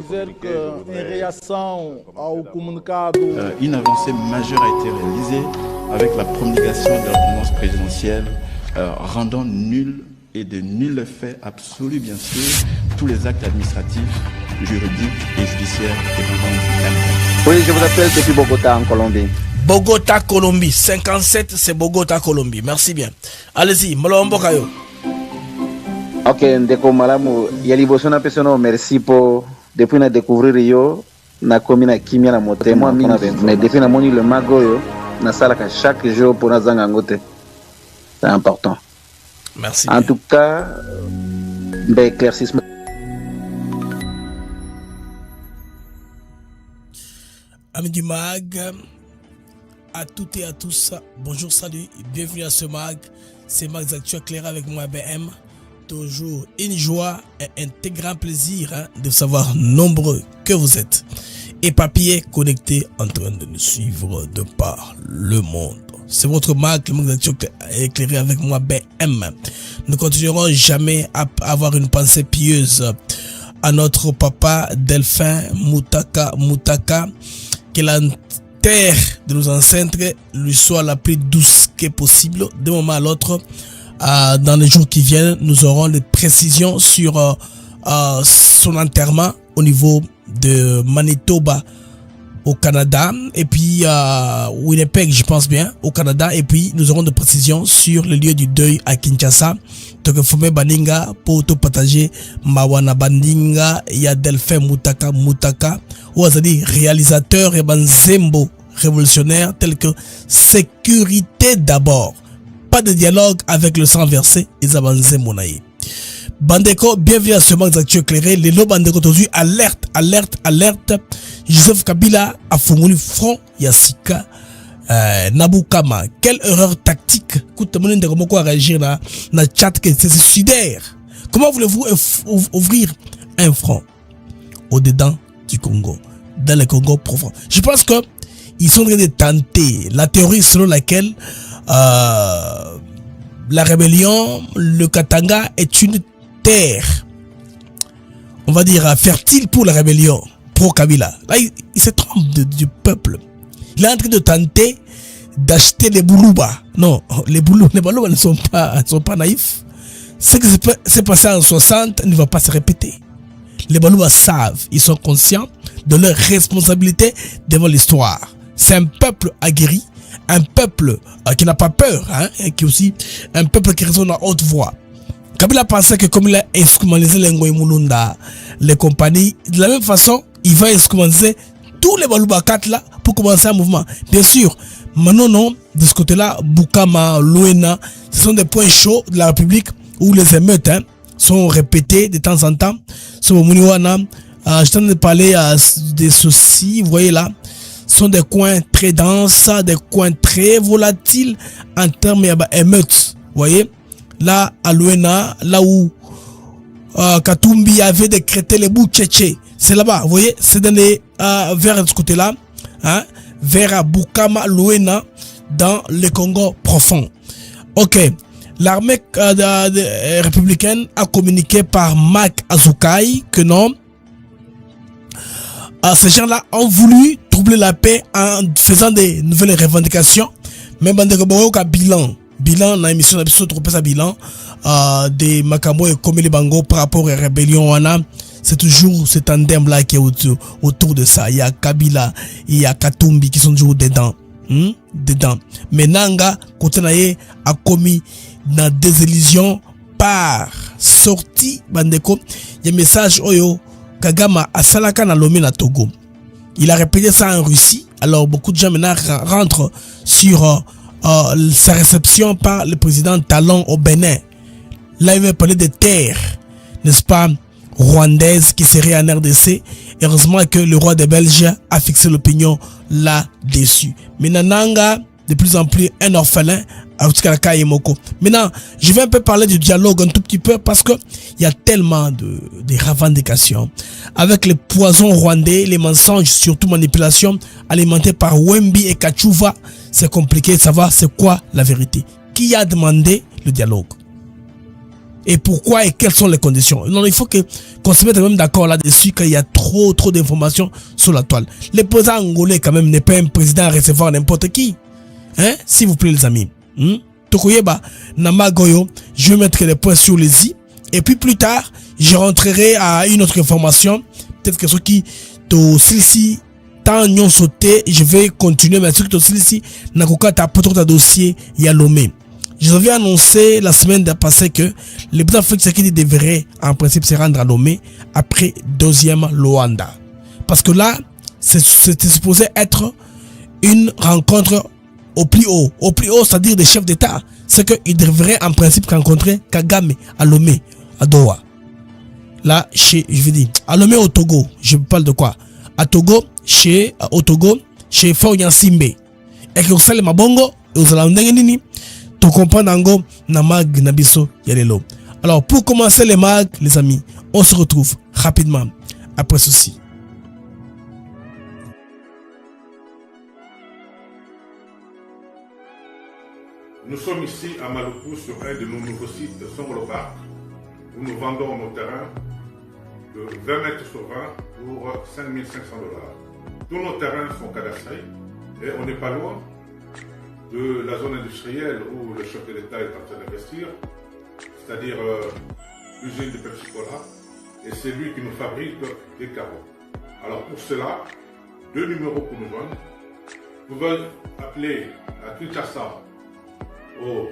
dizer que, em reação ao comunicado... Une avancée majeure a été réalisée avec la promulgation de l'ordonnance présidentielle rendant nul et de nul effet absolu, bien sûr, tous les actes administratifs, juridiques et judiciaires émanant. Oui, je vous appelle depuis Bogota, en Colombie. Bogota, Colombie. 57, c'est Bogota, Colombie. Merci bien. Allez-y, Malombo Kayo. Ok, ndeko malamu yaliboso na pesono merci pour depuis na découvrir yo na komina kimia na motema mais depuis na moni le mago yo na sala ka chaque jour pour na zanga ngote. C'est important. Merci. En tout cas, éclaircissement. Amis du mag, à toutes et à tous, bonjour, salut, bienvenue à ce mag. C'est Max Actu éclairé avec moi BM. Toujours une joie et un très grand plaisir de savoir nombreux que vous êtes. Et papier connecté en train de nous suivre de par le monde. C'est votre marque, le Max Actu éclairé avec moi BM. Nous continuerons jamais à avoir une pensée pieuse à notre papa Delphin Moutaka, que la terre de nos ancêtres lui soit la plus douce que possible d'un moment à l'autre. Dans les jours qui viennent, nous aurons des précisions sur son enterrement au niveau de Manitoba au Canada et puis Winnipeg, je pense bien, au Canada, et puis nous aurons des précisions sur le lieu du deuil à Kinshasa. Donc Fome Baninga pour tout partager Mawana Bandinga, il y a Delphin Moutaka ou azali réalisateur et banzembo révolutionnaire tel que sécurité d'abord. Pas de dialogue avec le sang versé, Isabanze Monaï. Bandeko, bienvenue à ce manque d'actu éclairé. Les lots Bandeko aujourd'hui, alerte. Joseph Kabila a formulé front Yassika Nabukama. Quelle erreur tactique. Écoute, mon de comment réagir na chat que c'est suicidaire. Comment voulez-vous ouvrir un front au-dedans du Congo, dans le Congo profond? Je pense que ils sont en train de tenter la théorie selon laquelle la rébellion, le Katanga est une terre, on va dire, fertile pour la rébellion pro-Kabila. Là, il se trompe du peuple. Il est en train de tenter d'acheter les Boulouba. Non, les Boulouba ne sont pas naïfs. Ce qui s'est passé en 60 ne va pas se répéter. Les Boulouba savent, ils sont conscients de leur responsabilité devant l'histoire. C'est un peuple aguerri, un peuple qui n'a pas peur, et qui est aussi un peuple qui résonne à haute voix. Kabila pensait que comme il a instrumentalisé les Ngoï Mulunda, les compagnies, de la même façon, il va instrumentaliser tous les Baloubakat là pour commencer un mouvement. Bien sûr, maintenant non, de ce côté-là, Bukama, Loena, ce sont des points chauds de la République où les émeutes sont répétées de temps en temps. Sur Muniwana, je t'en ai parlé des soucis, vous voyez là. Sont des coins très denses, des coins très volatiles en termes d'émeutes. Vous voyez, là, à Luena, là où Katumbi avait décrété les Boutchéché, c'est là-bas, vous voyez, c'est dans les, vers ce côté-là, vers Bukama, Luena, dans le Congo profond. Ok, l'armée républicaine a communiqué par Mac Azukai que non, ces gens-là ont voulu troubler la paix en faisant des nouvelles revendications. Même en bilan na émission d'abord trop ça bilan des Makambo et Komeli Bango par rapport à la rébellion wana, c'est toujours ce tandem là qui est autour de ça. Il y a Kabila, il y a Katumbi qui sont toujours dedans. Mais Nanga côté naé a commis dans désillusion par sortie bandeko. Il y a message oyo Kagama a salaka na Lomé na Togo. Il a répété ça en Russie. Alors beaucoup de gens maintenant rentrent sur sa réception par le président Talon au Bénin. Là il va parler de terres, n'est-ce pas, rwandaises qui seraient en RDC. Heureusement que le roi des Belges a fixé l'opinion là-dessus. Mais Nanga, de plus en plus un orphelin. Maintenant, je vais un peu parler du dialogue un tout petit peu parce que il y a tellement de revendications avec les poisons rwandais, les mensonges, surtout manipulation alimentée par Wemby et Kachuva. C'est compliqué de savoir c'est quoi la vérité. Qui a demandé le dialogue? et pourquoi et quelles sont les conditions. Non, il faut qu'on se mette même d'accord là-dessus qu'il y a trop d'informations sur la toile. Le président angolais quand même n'est pas un président à recevoir n'importe qui. Hein? S'il vous plaît les amis. Tokoyeba, Namagoyo, je vais mettre les points sur les i. Et puis plus tard, je rentrerai à une autre information. Peut-être que ceux qui to silisi tant nyon sauté, je vais continuer mais ceux qui to silisi nakoka ta poto dossier ya Lomé. Je vous avais annoncé la semaine passée que le président Félix Tshisekedi devrait en principe se rendre à Lomé après deuxième Luanda. Parce que là, c'était supposé être une rencontre au plus haut, c'est-à-dire des chefs d'État. C'est qu'ils devraient en principe rencontrer Kagame à Lomé, à Doha. Là, je vais dire, à Lomé au Togo, je parle de quoi? À Togo, au Togo, chez Faouyan Simbe. Et que vous savez, Mabongo, et vous allez nini, tu comprends Nango, Namag, Nabiso, Yalelo. Alors, pour commencer les mags, les amis, on se retrouve rapidement après ceci. Nous sommes ici à Maluku sur un de nos nouveaux sites Songolo Park où nous vendons nos terrains de 20 mètres sur 20 pour 5 500 $. Tous nos terrains sont cadastrés et on n'est pas loin de la zone industrielle où le chef de l'État est en train d'investir, c'est-à-dire l'usine de Pepsi Cola, et c'est lui qui nous fabrique des carreaux. Alors pour cela, 2 numéros pour nous joindre. Vous pouvez appeler à Kinshasa au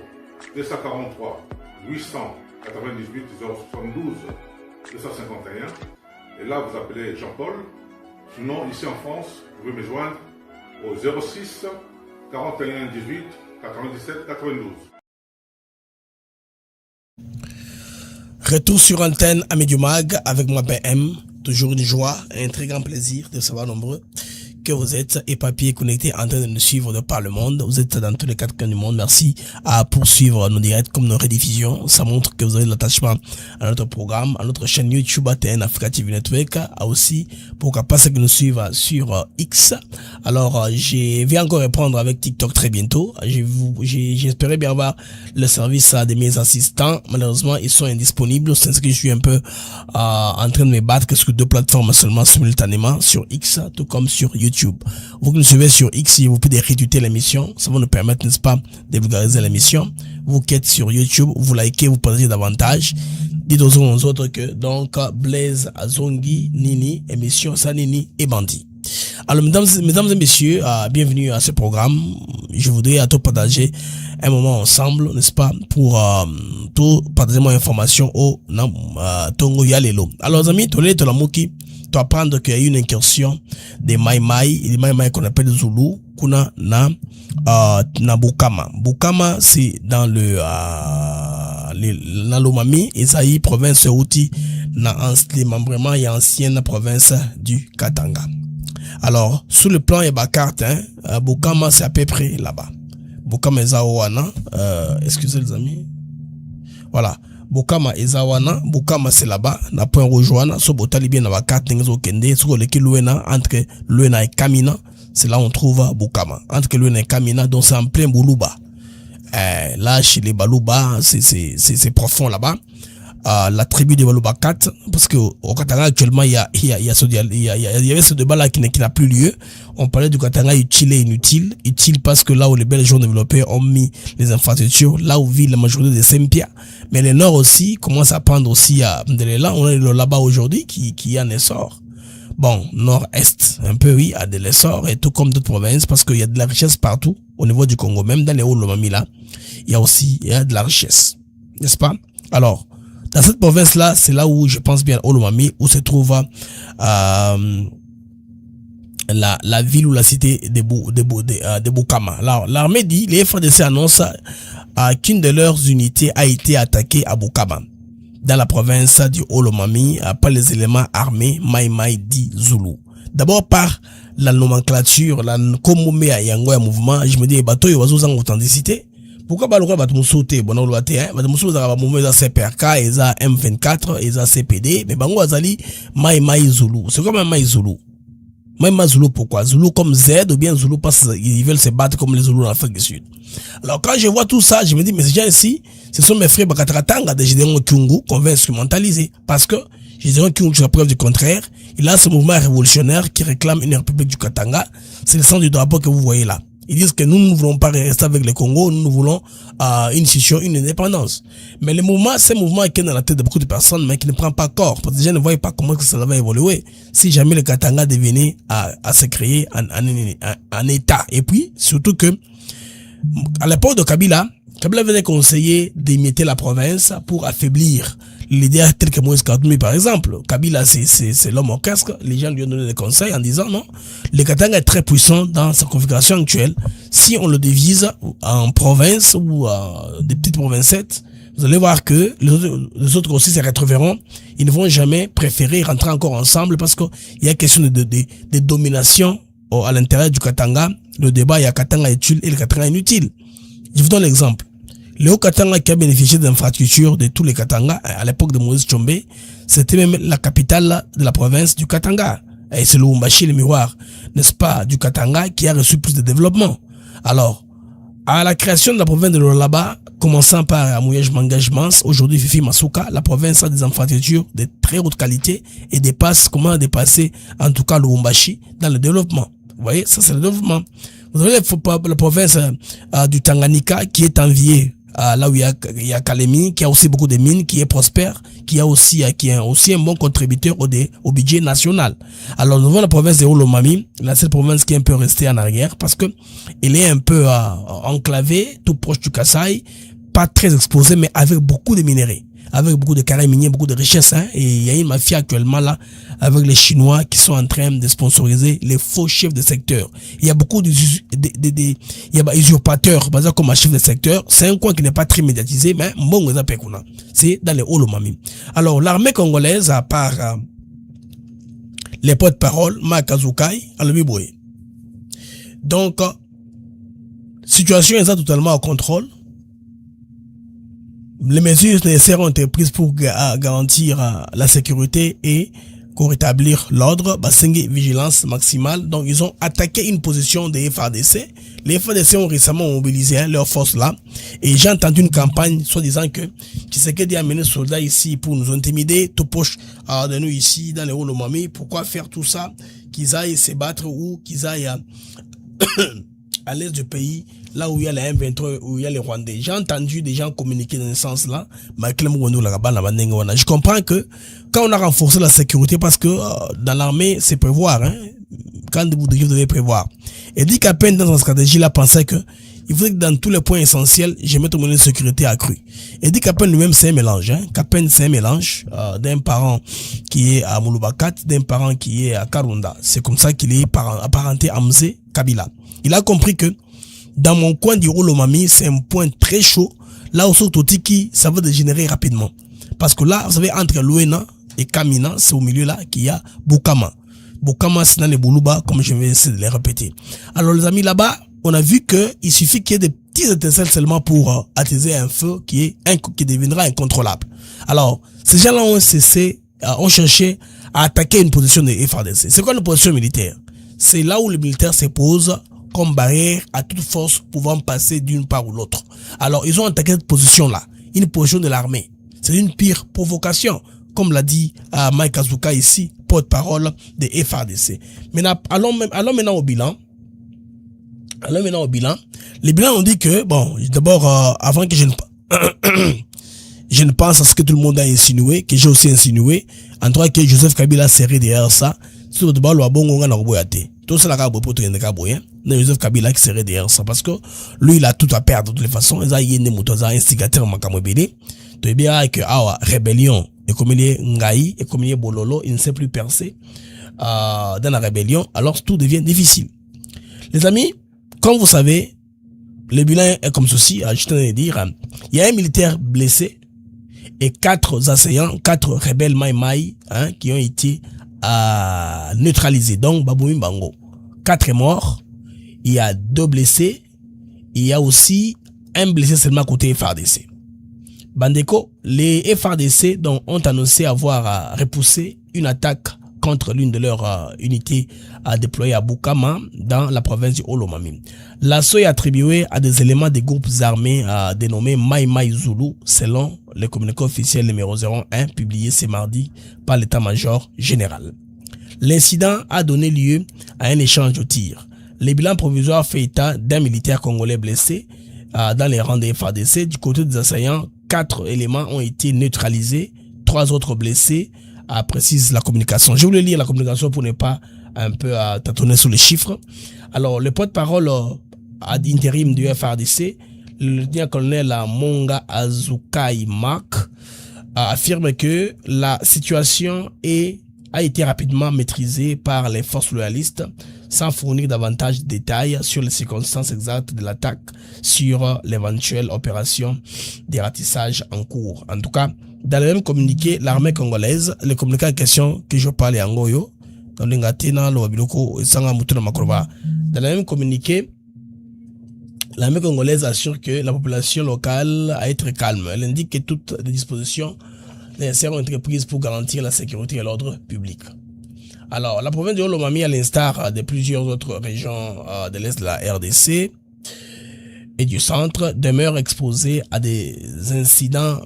243 898 072 251 et là vous appelez Jean-Paul. Sinon ici en France vous pouvez me joindre au 06 41 18 97 92. Retour sur antenne Amis du Mag avec moi BM. Toujours une joie et un très grand plaisir de savoir nombreux que vous êtes éparpillés, connectés, en train de nous suivre de par le monde. Vous êtes dans tous les 4 coins du monde. Merci à poursuivre nos directs comme nos rediffusions. Ça montre que vous avez l'attachement à notre programme, à notre chaîne YouTube ATN Africa TV Network, aussi pourquoi pas ceux qui nous suivent sur X. Alors, je vais encore répondre avec TikTok très bientôt. J'espérais bien avoir le service de mes assistants. Malheureusement, ils sont indisponibles. C'est ce que je suis un peu en train de me battre sur 2 plateformes seulement simultanément, sur X, tout comme sur YouTube. Vous qui nous suivez sur X, vous pouvez réécouter l'émission. Ça va nous permettre, n'est-ce pas, de vulgariser l'émission. Vous qui êtes sur YouTube, vous likez, vous partagez davantage. Dites aux autres que, donc, Blaise Azongi, Nini, émission Sanini et Bandi. Alors, mesdames et messieurs, bienvenue à ce programme. Je voudrais à tout partager un moment ensemble, n'est-ce pas, pour tout partager mon information au Tongo Yalelo. Alors, les amis, Tolé Tolamuki, tu apprendre qu'il y a eu une incursion des Mai Mai qu'on appelle Zulu, kuna na Bukama. Bukama, c'est dans le Lomami, Esaïe, province Outi, les membrements et ancienne province du Katanga. Alors, sous le plan Ebakart, Bukama, c'est à peu près là-bas. Bukama Ezawana, excusez les amis. Voilà. Bukama Ezawana, Bukama c'est là-bas, na point rejoindre, so botali bien na bakarte n'ezo kende, so leki Luena, entre Luena et Kamina, c'est là on trouve Bukama. Entre Luena et Kamina, donc c'est en plein Boulouba. Là, chez les Balouba, c'est profond là-bas. La tribu de Balouba 4, parce que au Katanga actuellement il y avait ce débat là qui n'a plus lieu. On parlait du Katanga utile et inutile parce que là où les belles gens développés ont mis les infrastructures, là où vit la majorité des Sempia, mais le nord aussi commence à prendre aussi à là on est là-bas aujourd'hui qui a un essor. Bon, nord-est, un peu oui, a de l'essor et tout comme d'autres provinces parce qu'il y a de la richesse partout au niveau du Congo, même dans les Hauts-Lomami là, il y a de la richesse, n'est-ce pas? Alors, dans cette province-là, c'est là où je pense bien au Lomami, où se trouve la ville ou la cité de Bukama. Alors, l'armée dit, les FARDC annoncent qu'une de leurs unités a été attaquée à Bukama, dans la province du Haut-Lomami, par les éléments armés Mai Mai dit Zulu. D'abord par la nomenclature, la Komome à Yango mouvement, je me dis, bateau y oiseaux en authenticité. Pourquoi pas le roi va te sauter bon on le baté hein va te sauter à moment za CPRK et za M24 et za CPD mais bango azali Mai Mai Zulu c'est comme un Mai Zulu Même Zulu, pourquoi? Zulu comme Z ou bien Zulu parce qu'ils veulent se battre comme les Zoulous en Afrique du Sud. Alors quand je vois tout ça, je me dis, mais ces gens ici, ce sont mes frères Bakatratanga de Gideon Kyungu qu'on veut instrumentaliser. Parce que Gideon Kyungu, jusqu'à preuve du contraire, il a ce mouvement révolutionnaire qui réclame une république du Katanga. C'est le sens du drapeau que vous voyez là. Ils disent que nous ne voulons pas rester avec le Congo, nous voulons une institution, une indépendance. Mais le mouvement, c'est un mouvement qui est dans la tête de beaucoup de personnes, mais qui ne prend pas corps. Parce que les gens ne voient pas comment ça va évoluer si jamais le Katanga devenait à se créer en État. Et puis, surtout que, à l'époque de Kabila venait conseiller d'imiter la province pour affaiblir l'idée telle que Moïse Katumbi, par exemple. Kabila, c'est l'homme orchestre. Les gens lui ont donné des conseils en disant non, le Katanga est très puissant dans sa configuration actuelle. Si on le divise en provinces ou des petites provincettes, vous allez voir que les autres aussi se retrouveront. Ils ne vont jamais préférer rentrer encore ensemble parce qu'il y a question de domination à l'intérieur du Katanga. Le débat, il y a Katanga utile et le Katanga inutile. Je vous donne l'exemple. Le Haut-Katanga qui a bénéficié d'infrastructures de tous les Katanga à l'époque de Moïse Tshombe, c'était même la capitale de la province du Katanga. Et c'est le Lubumbashi, le miroir, n'est-ce pas, du Katanga qui a reçu plus de développement. Alors, à la création de la province de Lualaba, commençant par Amouyej Mangajmans, aujourd'hui Fifi Masuka, la province a des infrastructures de très haute qualité et dépasse, comment dépasser en tout cas le Lubumbashi dans le développement. Vous voyez, ça c'est le développement. Vous avez la province du Tanganyika qui est enviée là où il y a Kalemi, qui a aussi beaucoup de mines, qui est prospère, qui est aussi un bon contributeur au budget national. Alors nous avons la province de Olomami, la seule province qui est un peu restée en arrière parce que elle est un peu enclavée, tout proche du Kasaï, pas très exposée, mais avec beaucoup de minerais, avec beaucoup de carrés miniers, beaucoup de richesses, hein. Et il y a une mafia actuellement là, avec les Chinois qui sont en train de sponsoriser les faux chefs de secteur. Il y a beaucoup il y a usurpateurs, par exemple, comme un chef de secteur. C'est un coin qui n'est pas très médiatisé, mais bon, c'est dans les Olomami. Alors, l'armée congolaise, à part les porte-parole, Makazukai, Alobiboué. Donc, situation est totalement au contrôle. Les mesures nécessaires ont été prises pour garantir la sécurité et pour rétablir l'ordre, vigilance maximale. Donc, ils ont attaqué une position des FARDC. Les FARDC ont récemment mobilisé leurs forces là. Et j'ai entendu une campagne, soi-disant que Tshisekedi a amené des soldats ici pour nous intimider, tout proche de nous ici, dans les Olomami. Pourquoi faire tout ça? Qu'ils aillent se battre ou qu'ils aillent à l'est du pays, là où il y a les M23, où il y a les Rwandais. J'ai entendu des gens communiquer dans ce sens-là. Je comprends que quand on a renforcé la sécurité, parce que dans l'armée, c'est prévoir, hein, quand vous devez prévoir. Et dit qu'à peine dans sa stratégie, il a pensé que il faudrait que dans tous les points essentiels, je mette au moins une sécurité accrue. Et dit qu'à peine lui-même, c'est un mélange, hein, qu'à peine c'est un mélange d'un parent qui est à Moulubakat, d'un parent qui est à Karunda. C'est comme ça qu'il est apparenté à Mzé Kabila. Il a compris que dans mon coin du Olomami, c'est un point très chaud. Là où Sototiki, ça va dégénérer rapidement. Parce que là, vous savez, entre Luena et Kamina, c'est au milieu là qu'il y a Bukama. Bukama, c'est dans les Boulouba, comme je vais essayer de les répéter. Alors les amis, là-bas, on a vu qu'il suffit qu'il y ait des petits étincelles seulement pour attiser un feu qui deviendra incontrôlable. Alors, ces gens-là ont cherché à attaquer une position de FARDC. C'est quoi une position militaire? C'est là où les militaires se posent comme barrière à toute force pouvant passer d'une part ou l'autre. Alors, ils ont attaqué cette position-là, une position de l'armée. C'est une pire provocation, comme l'a dit Mike Azuka ici, porte-parole de FARDC. Maintenant, allons maintenant au bilan. Les bilans ont dit que, bon, d'abord, avant que je ne pense à ce que tout le monde a insinué, que j'ai aussi insinué, en tout cas que Joseph Kabila serait derrière ça, tout ça la Joseph Kabila qui serait derrière ça, parce que lui il a tout à perdre de toutes les façons. Il a un instigateur de bien que rébellion et comme il est Ngaï et comme il est Bololo, il ne sait plus percer dans la rébellion, alors tout devient difficile. Les amis, comme vous savez, le bilan est comme ceci. Je tenais à dire, il y a un militaire blessé et 4 assaillants, 4 rebelles Maï, hein, qui ont été neutralisés. Donc, Baboumi Bango. 4 morts. Il y a 2 blessés. Il y a aussi un blessé seulement côté FARDC. Bandeko, les FARDC ont annoncé avoir repoussé une attaque contre l'une de leurs unités déployées à Bukama dans la province du Olomami. L'assaut est attribué à des éléments des groupes armés dénommés Mai Mai Zulu selon le communiqué officiel numéro 01 publié ce mardi par l'état-major général. L'incident a donné lieu à un échange de tirs. Le bilan provisoire fait état d'un militaire congolais blessé dans les rangs des FARDC. Du côté des assaillants, 4 éléments ont été neutralisés, 3 autres blessés, précise la communication. Je voulais lire la communication pour ne pas un peu tâtonner sur les chiffres. Alors, le porte-parole d'intérim du FARDC, le lieutenant-colonel Monga Azukai Mak, affirme que la situation a été rapidement maîtrisée par les forces loyalistes sans fournir davantage de détails sur les circonstances exactes de l'attaque, sur l'éventuelle opération de ratissage en cours. En tout cas, dans le même communiqué, l'armée congolaise, le communiqué en question que je parlais en Goyo, dans le même communiqué, l'armée congolaise assure que la population locale a été calme. Elle indique que toutes les dispositions nécessaires ont été prises pour garantir la sécurité et l'ordre public. Alors, la province de Olomami, à l'instar de plusieurs autres régions de l'Est de la RDC et du centre, demeure exposée à des incidents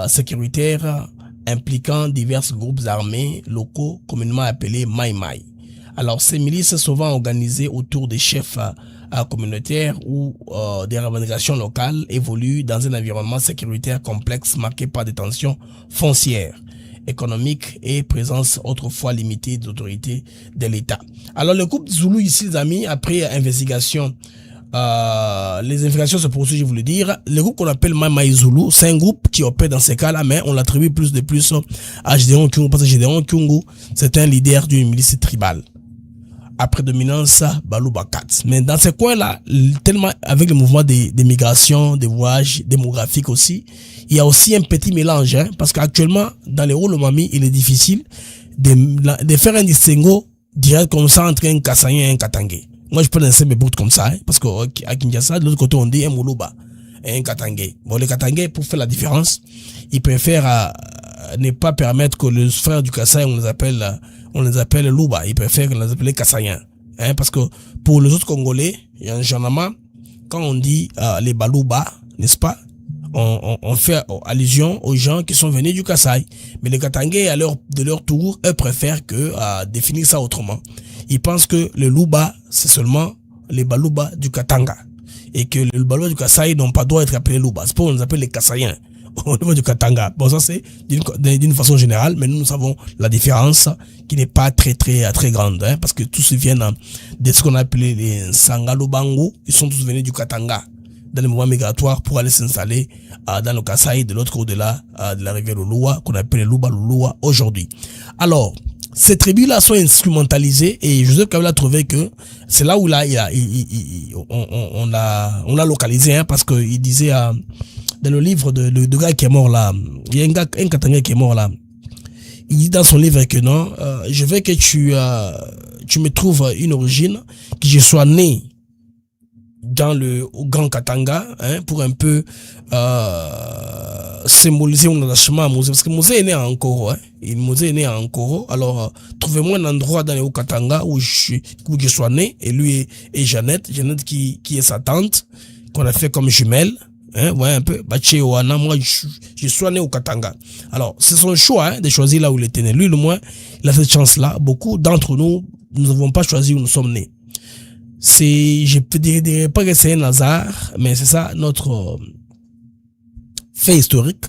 sécuritaires impliquant divers groupes armés locaux communément appelés Mai Mai. Alors, ces milices souvent organisées autour des chefs communautaires ou des revendications locales évoluent dans un environnement sécuritaire complexe marqué par des tensions foncières, économiques et présence autrefois limitée d'autorités de l'État. Alors, le groupe Zulu ici, les amis, après investigation, les investigations se poursuivent, je voulais dire. Le groupe qu'on appelle Mai Mai Zulu, c'est un groupe qui opère dans ces cas-là, mais on l'attribue plus à Gédéon Kyungu, parce que Gédéon Kyungu, c'est un leader d'une milice tribale à prédominance Baluba 4. Mais dans ces coins-là, tellement avec le mouvement des migrations, des voyages démographiques aussi, il y a aussi un petit mélange, hein, parce qu'actuellement, dans les Olomami, il est difficile de faire un distinguo direct comme ça entre un Kassaïen et un Katangé. Moi, je peux lancer mes bouts comme ça, hein, parce qu'à Kinshasa, de l'autre côté, on dit un Moulouba et un Katangé. Bon, les Katangé, pour faire la différence, ils préfèrent ne pas permettre que les frères du Kassai, on les appelle Louba. Ils préfèrent les appeler Kassaïens. Hein, parce que pour les autres Congolais, généralement, quand on dit les Balouba, n'est-ce pas, on fait allusion aux gens qui sont venus du Kassai. Mais les Katangé, de leur tour, eux préfèrent définir ça autrement. Ils pensent que le Louba, c'est seulement les Balouba du Katanga. Et que les Balouba du Kassai n'ont pas droit d'être appelés Louba. C'est pour qu'on les appelle les Kassaïens au niveau du Katanga. Bon, ça c'est d'une façon générale, mais nous savons la différence qui n'est pas très grande, hein, parce que tous viennent de ce qu'on a appelé les Sangalobango. Ils sont tous venus du Katanga dans les mouvements migratoires pour aller s'installer dans le Kassai, de l'autre côté de la rivière Lulua, qu'on appelle Luba Lulua aujourd'hui. Alors, ces tribus-là sont instrumentalisées et Joseph Kabila a trouvé que c'est là où on l'a localisé, hein, parce que il disait dans le livre de gars qui est mort là, il y a un Katanga qui est mort là. Il dit dans son livre que non, je veux que tu me trouves une origine, que je sois né dans au Grand Katanga, hein, pour un peu symboliser mon attachement à Mosé, parce que Mosé est né à Ankoro, hein. Mosé est né à Ankoro. Alors trouvez-moi un endroit dans le Haut-Katanga où je sois né, et lui et Jeannette qui est sa tante, qu'on a fait comme jumelle. Hein, ouais, un peu. Moi, je suis né au Katanga. Alors, c'est son choix, hein, de choisir là où il était né. Lui, le moins, il a cette chance-là. Beaucoup d'entre nous n'avons pas choisi où nous sommes nés. Je ne dirais pas que c'est un hasard, mais c'est ça notre fait historique.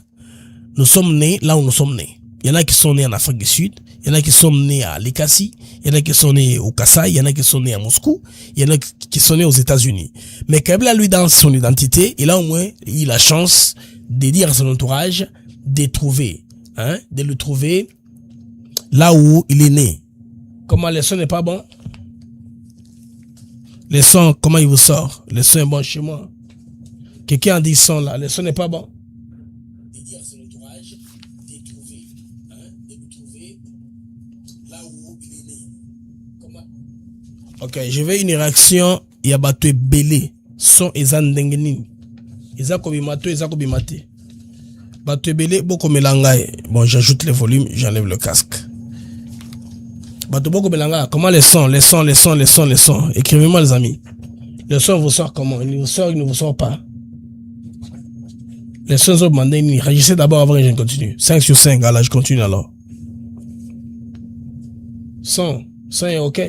Nous sommes nés là où nous sommes nés. Il y en a qui sont nés en Afrique du Sud, il y en a qui sont nés à Likasi, il y en a qui sont nés au Kassai, il y en a qui sont nés à Moscou, il y en a qui sont nés aux États-Unis. Mais Kabila, lui, dans son identité, il a au moins eu la chance de dire à son entourage de le trouver là où il est né. Comment le son n'est pas bon? Le son, comment il vous sort? Le son est bon chez moi. Quelqu'un a dit son là, le son n'est pas bon. De dire à son entourage de le trouver là où il est né. Comment? Ok, je vais une réaction. Il y a battu belé. Son ezandengenin. Ezakobimato, ezakobimate. Battu belé, beaucoup melangaye. Bon, j'ajoute le volume, j'enlève le casque. Batoboko Belanga, comment les sons. Écrivez-moi les amis. Le son vous sort comment? Il vous sort, il ne vous sort pas. Les sons sont demandés, réagissez d'abord avant que je continue. 5 sur 5, alors je continue alors. Son est ok.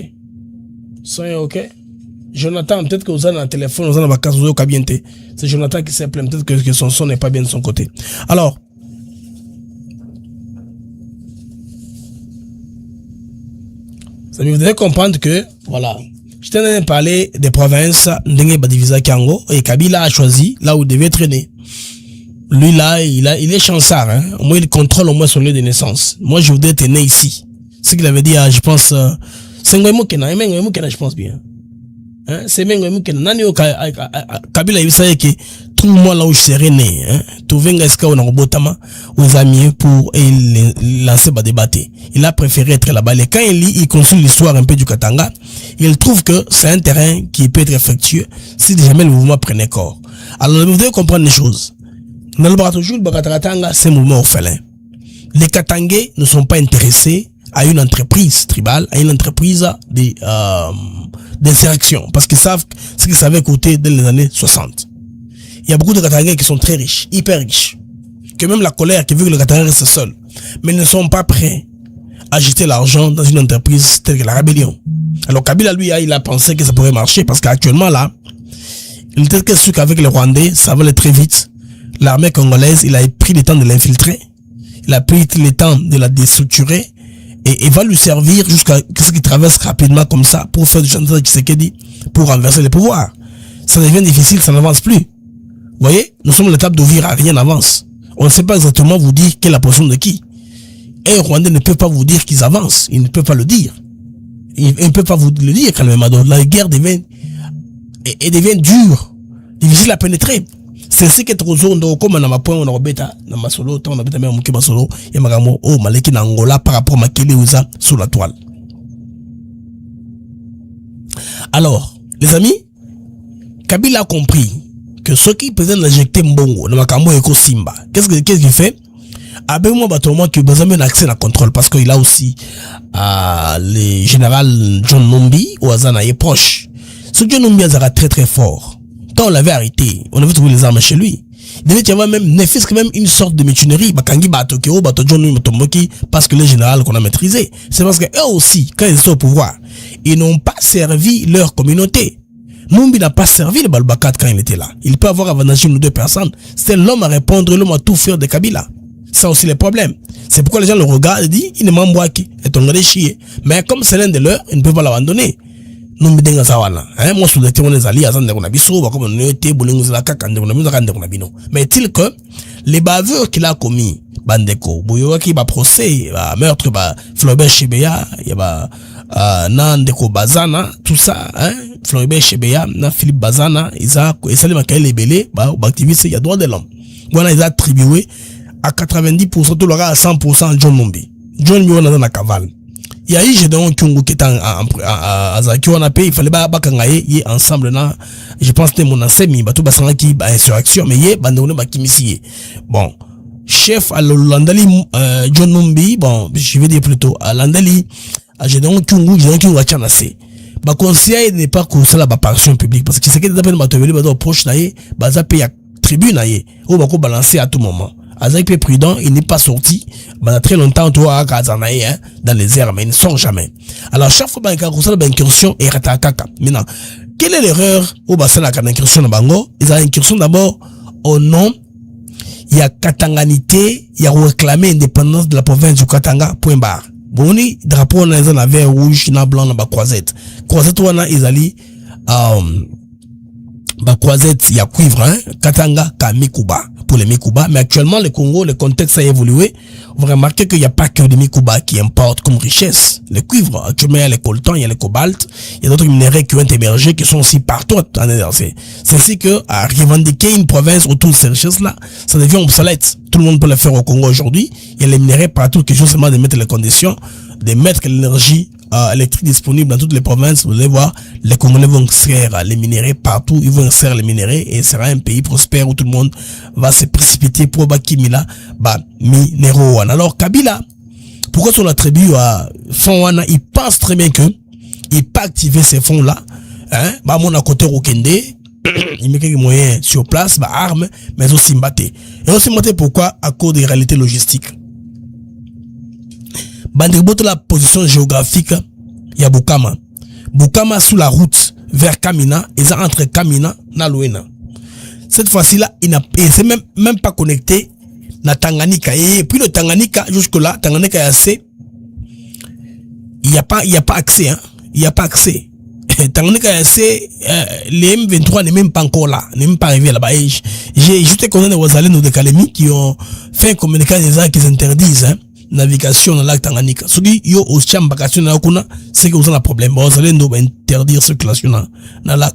Son est ok. Jonathan, peut-être que vous avez un téléphone, vous avez un casse, vous avez bien. C'est Jonathan qui s'est plaint, peut-être que son son n'est pas bien de son côté. Alors, vous devez comprendre que, voilà, je t'en ai parlé des provinces, et Kabila a choisi là où il devait traîner. Lui là, il est chancard, hein. Au moins il contrôle au moins son lieu de naissance. Moi je voudrais être né ici. Ce qu'il avait dit, je pense, c'est Ngoïmoukena, je pense bien. Hein? C'est Ngoïmoukena. Nani Kabila il savait que trouve-moi là où je serais né, hein. Trouvenga eska on a robotama aux amis pour lancer ba débattre. Il a préféré être là-bas. Et quand il lit, il consulte l'histoire un peu du Katanga, il trouve que c'est un terrain qui peut être effectueux si jamais le mouvement prenait corps. Alors vous devez comprendre les choses. Dans le Baratojou, le Bakatatanga, c'est un mouvement orphelin. Les Katangais ne sont pas intéressés à une entreprise tribale, à une entreprise d'insurrection, parce qu'ils savent ce qu'ils savaient coûter dans les années 60. Il y a beaucoup de Katangais qui sont très riches, hyper riches, que même la colère qui veut que le Katangais reste seul, mais ils ne sont pas prêts à jeter l'argent dans une entreprise telle que la rébellion. Alors Kabila, lui, il a pensé que ça pourrait marcher, parce qu'actuellement là, il était que sûr qu'avec les Rwandais, ça va aller très vite. L'armée congolaise, il a pris le temps de l'infiltrer, il a pris le temps de la déstructurer, et va lui servir jusqu'à ce qu'il traverse rapidement comme ça pour faire du chantage de Tshisekedi, pour renverser les pouvoirs. Ça devient difficile, ça n'avance plus. Vous voyez, nous sommes à l'étape d'ouvrir, rien n'avance. On ne sait pas exactement vous dire quelle est la position de qui. Et les Rwandais ne peuvent pas vous dire qu'ils avancent, ils ne peuvent pas le dire. Ils ne peuvent pas vous le dire quand même. La guerre devient dure, difficile à pénétrer. C'est ce que trop zondo comme na mapoint on robeta na masolo tant on a beta même muki masolo ya magamo oh maleki na Angola par rapport à Makele Ouza sous la toile. Alors, les amis, Kabila a compris que ceux qui président l'injecter Mbongo na makambo eko Simba. Qu'est-ce qu'il fait? Avec moi batomo qui besoin d'un accès à contrôle parce qu'il a aussi le général John Numbi ou Azana est proche. Ce John Numbi sera très très fort. Quand on l'avait arrêté, on avait trouvé les armes chez lui. Il devait y avoir même, ne fût-ce que même une sorte de mutinerie. Bakangi Batokeo, Batojon Mutomboki, parce que les généraux qu'on a maîtrisés. C'est parce que eux aussi, quand ils étaient au pouvoir, ils n'ont pas servi leur communauté. Numbi n'a pas servi le Balbakat quand il était là. Il peut avoir avantagé une ou deux personnes. C'est l'homme à répondre, l'homme à tout faire de Kabila. Ça aussi les problèmes. C'est pourquoi les gens le regardent et disent, il ne m'envoie qui, et on a chier. Mais comme c'est l'un de leurs, ils ne peuvent pas l'abandonner. Nous me denga zawana hein moi sous les alliés azande qu'on a biso ba comme nous était bolingo la kaka ndeko na muzaka ndeko na bino mais est-il que les bavures qu'il a commis bandeko boyo ki ba procès ba meurtre ba Floribert Chebeya ya ba Nandeko Bazana tout ça hein Floribert Chebeya na Philippe Bazana isa esali makele belé ba activiste ya droit de l'homme voilà ils attribué à 90% tout le reste à 100% John Numbi dans la cavale. Il y a eu Gédéon Kyungu qui est à Zaki, on a payé, il fallait pas y ensemble là. Je pense que mon ancien mi batou basanga qui insurrection mais yé bandone ba kimisi. Bon, chef à l'Andali John Numbi, bon, je vais dire plutôt à l'Andali à Gédéon Kyungu a chanacé. Ba conseiller n'est pas que ça la parution publique parce que c'est que des appels matériels ba proche là yé, ba za paye à tribune là yé, ou ba ko balancer à tout moment. Azak est prudent, il n'est pas sorti. Pendant très longtemps, toi, à Kazanaï, hein, dans les airs, mais ils ne sont jamais. Alors, chaque fois, il y a une incursion et ratakaka. Maintenant, quelle est l'erreur au bassin de l'incursion de Bango? Ils ont une incursion d'abord au nom, il y a Katanganité, il y a réclamé l'indépendance de la province du Katanga, point barre. Boni, drapeau, on a un vert rouge, na blanc, na ba croisette. Croisette, on a, ils allaient, ba croisette, il y a cuivre, hein, Katanga, Kamikuba. Pour les Mikuba, mais actuellement le Congo, le contexte a évolué. Vous remarquez qu'il n'y a pas que des Mikuba qui importent comme richesse. Le cuivre, actuellement il y a le coltan, il y a le cobalt, il y a d'autres minéraux qui ont émergé, qui sont aussi partout en RDC. C'est ainsi que à revendiquer une province autour de ces richesses-là, ça devient obsolète. Tout le monde peut le faire au Congo aujourd'hui. Il y a les minéraux partout, qu'il faut seulement de mettre les conditions, de mettre l'énergie électrique disponible dans toutes les provinces. Vous allez voir, les Congolais vont extraire les minéraux partout, ils vont extraire les minéraux et ce sera un pays prospère où tout le monde va se précipiter pour Bakimila, minéraux. Alors Kabila, Pourquoi on l'attribue à fonds wana, il pense très bien que il peut activer ces fonds-là. Hein? Bah, mon à côté Rokende, il met quelques moyens sur place, bah, armes, mais aussi mbaté. Et aussi mbaté pourquoi? À cause des réalités logistiques. Bandebote la position géographique, il y a Bukama. Bukama sous la route vers Kamina, et ça entre Kamina et Luena. Cette fois-ci là, il c'est même pas connecté na Tanganyika. Et puis le Tanganyika, jusque là, Tanganyika est assez, il y a pas accès, hein. Il y a pas accès. Tanganyika est assez, les M23 n'est même pas encore là, n'est même pas arrivé là-bas. J'ai juste connu des Wazalènes de Kalemi qui ont fait un communiqué des gens qui interdisent, hein, navigation dans le lac Tanganyika. Ceux qui ont aussi embarcation dans la Kuna, c'est que vous avez un problème. Wazalènes doivent interdire circulation dans le lac.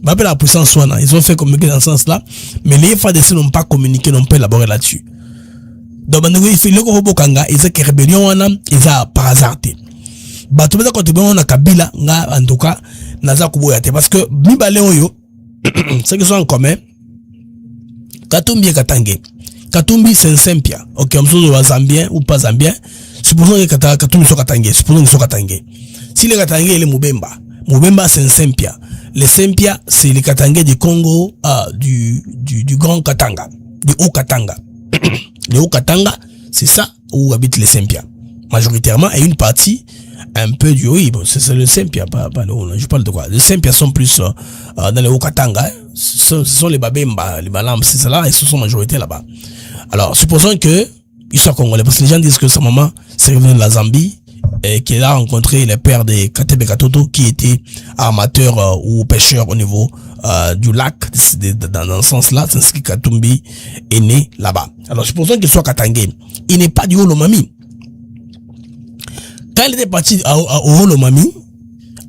Bah, la puissance soit là. Ils ont fait communiquer dans ce sens-là, mais les FADC n'ont pas communiqué, n'ont pas élaboré là-dessus. Donc, il fait le Kanga, ils ont une rébellion, ils ont par hasard. Bah, tout le monde, quand on a Kabila, en tout cas, naza kuboyate. Parce que, Mibale Oyo, ce qui sont en commun, Katumbi et Katange. Katumbi, c'est un Sempia. Ok, on se Zambien ou pas Zambien. Supposons que Katumbi soit Katange. Supposons qu'il soit Katange. Si le Katange, il est Mubemba. Mubemba, c'est un Sempia. Les Sempia, c'est les Katangais du Congo, du Grand Katanga, du Haut Katanga. Le Haut Katanga, c'est ça où habitent les Sempia. Majoritairement, et une partie, un peu du, oui, bon, c'est le Sempia, pas le Haut, je parle de quoi. Les Sempia sont plus, dans le Haut Katanga, ce sont les Babemba, les Balam, c'est ça là, et ce sont majorité là-bas. Alors, supposons que, ils soient congolais, parce que les gens disent que sa maman, c'est revenu de la Zambie, et qu'il a rencontré les pères de Katebe Katoto qui étaient armateurs ou pêcheurs au niveau du lac, dans ce sens-là, c'est ce que Katumbi est né là-bas. Alors supposons qu'il soit Katangé, il n'est pas du Holomami. Quand il était parti au Holomami,